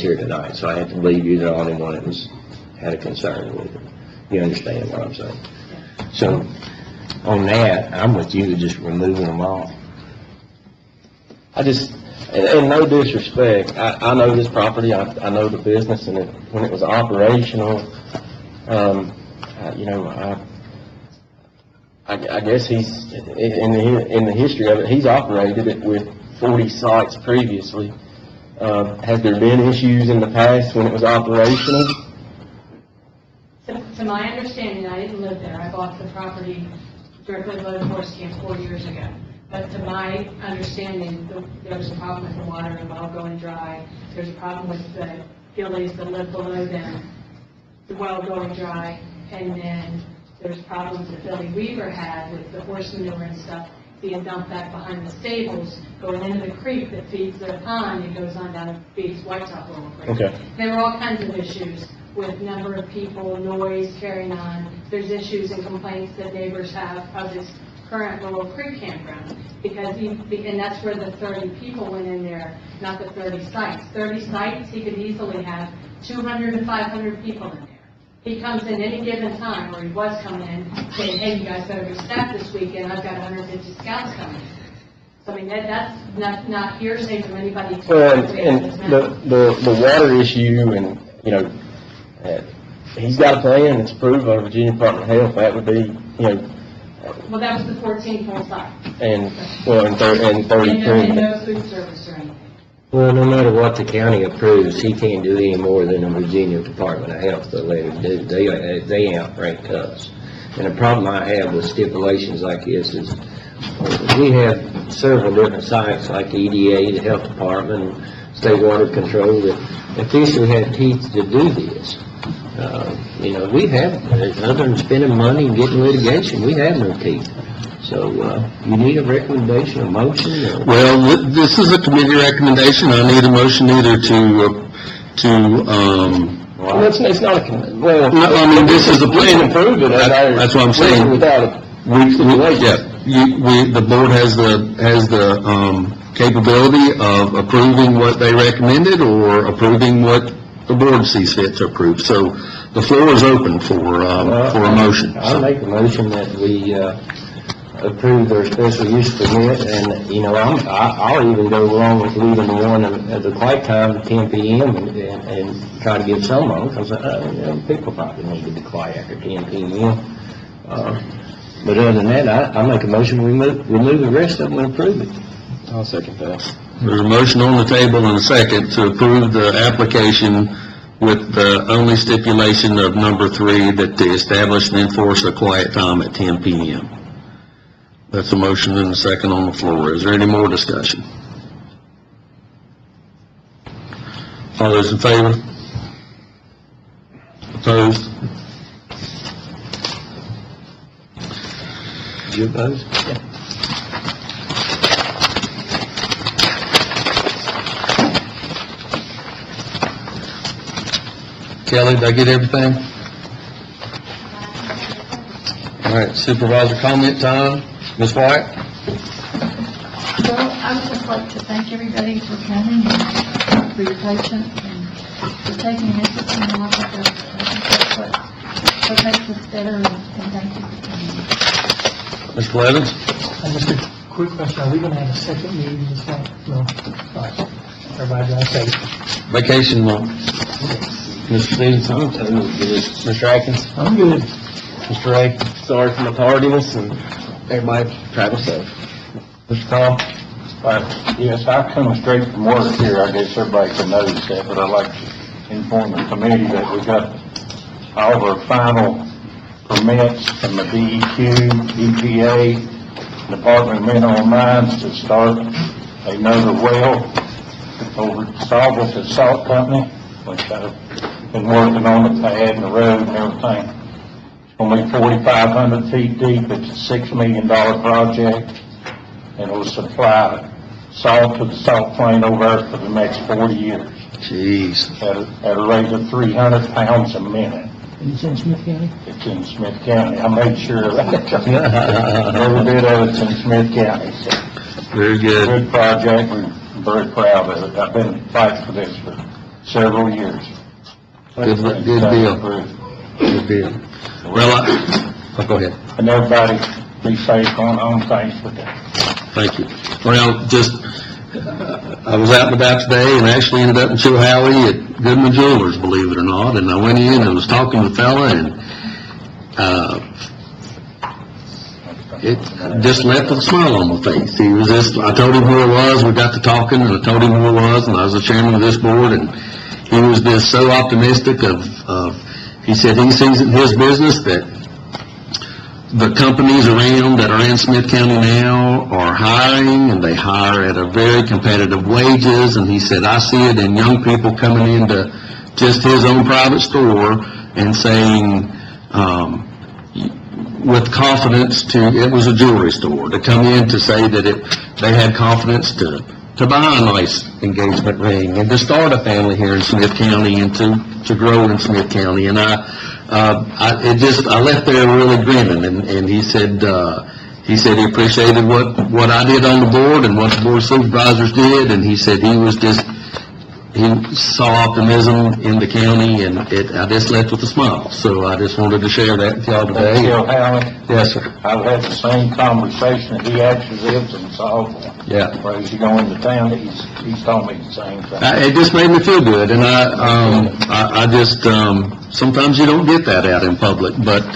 here tonight, so I had to believe you're the only one that had a concern with it. You understand what I'm saying? So, on that, I'm with you, just removing them all. And no disrespect, I know this property, I know the business, and when it was operational, you know, I guess he's, in the history of it, he's operated it with 40 sites previously. Has there been issues in the past when it was operational? To my understanding, I didn't live there. I bought the property directly below the horse camp 4 years ago. But to my understanding, there was a problem with the water and the well going dry. There's a problem with the gillies that live below them, the well going dry. And then there's problems that Billy Weaver had with the horse manure and stuff being dumped back behind the stables, going into the creek that feeds their pond and goes on down and feeds White Top Little Creek. Okay. There were all kinds of issues with number of people, noise, carrying on. There's issues and complaints that neighbors have of this current Willow Creek campground, because and that's where the 30 people went in there, not the 30 sites. 30 sites, he could easily have 200 to 500 people in there. He comes in any given time, or he was coming in, saying, hey, you guys better be staffed this weekend, I've got 150 scouts coming in. So, I mean, that's not hearsay from anybody. Well, and the water issue, and, you know, he's got a plan that's approved by the Virginia Department of Health. That would be, you know. Well, that was the 14 full site. And 30 And primitive. no food service or anything. Well, no matter what the county approves, he can't do any more than the Virginia Department of Health will let him do. They outrank us. And the problem I have with stipulations like this is, we have several different sites like the EDA, the Health Department, State Water Control, that officially have teeth to do this. You know, we have, other than spending money and getting litigation, we have no teeth. So, you need a recommendation, a motion, or? well, this is a committee recommendation. I need a motion either Well, it's not a, well. No, I mean, this is a We plan. can approve it. That's what I'm saying. Without a stipulation. The board has the capability of approving what they recommended or approving what the board sees fit to approve. So the floor is open for a motion. I'll make a motion that we, approve their special use permit, and, you know, I'll even go along with leaving the one at the quiet time at 10 p.m. and try to get some on, because, you know, people probably need to be quiet after 10 p.m. But other than that, I make a motion, we remove the rest of them and approve it. I'll second that. There's a motion on the table and a second to approve the application with the only stipulation of number 3, that they establish and enforce a quiet time at 10 p.m. That's a motion and a second on the floor. Is there any more discussion? All those in favor? Opposed? You opposed? Kelly, did I get everything? All right, supervisor comment time. Ms. White? Well, I would just like to thank everybody for coming and for your patience and for taking an interest in the work of us. I think that's what makes us better, and thank you for coming. Mr. Blevins? Just a quick question, are we gonna have a second meeting this month? No? All right. Everybody got safe. Vacation month. Mr. Stevenson? Mr. Atkins? I'm good. Mr. Ray? Sorry for my tardiness, and everybody travel safe. Mr. Carl? Yes, I come straight from work here. I guess everybody can notice that, but I'd like to inform the committee that we got all of our final permits from the DEQ, EPA, Department of Mineral Mines to start another well over solved with the salt company, which I've been working on the pad and the road and everything. It's going to be 4,500 feet deep. It's a $6 million project, and it will supply salt to the salt plain over there for the next 40 years. Jeez. At a rate of 300 pounds a minute. And it's in Smyth County? It's in Smyth County. I made sure of that. Every bit of it's in Smyth County. So, Very good. good project. We're very proud of it. I've been fighting for this for several years. Good deal. Good deal. Well, go ahead. And everybody be safe going home. Thanks for that. Thank you. Well, I was out and about today and actually ended up in Chilhowie at Goodman Jewelers, believe it or not, and I went in and was talking to the fella, and it just left with a smile on my face. He was just, I told him who it was, we got to talking, and I told him who it was, and I was the chairman of this board, and he was just so optimistic he said he sees it in his business that the companies around that are in Smyth County now are hiring, and they hire at a very competitive wages, and he said, I see it in young people coming into just his own private store and saying, with confidence it was a jewelry store, to come in to say that they had confidence to buy a nice engagement ring and to start a family here in Smyth County and to grow in Smyth County. And I left there really grinning, and he said he appreciated what I did on the board and what the board of supervisors did, and he said he saw optimism in the county, and I just left with a smile. So I just wanted to share that with y'all today. Yes, sir. I've had the same conversation that he actually lives in Salisbury. Yeah. Where he's going to town, he's told me the same thing. It just made me feel good, and I just, sometimes you don't get that out in public, but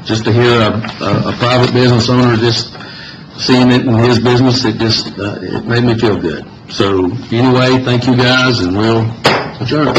just to hear a private business owner just seeing it in his business, it made me feel good. So anyway, thank you guys, and we'll adjourn.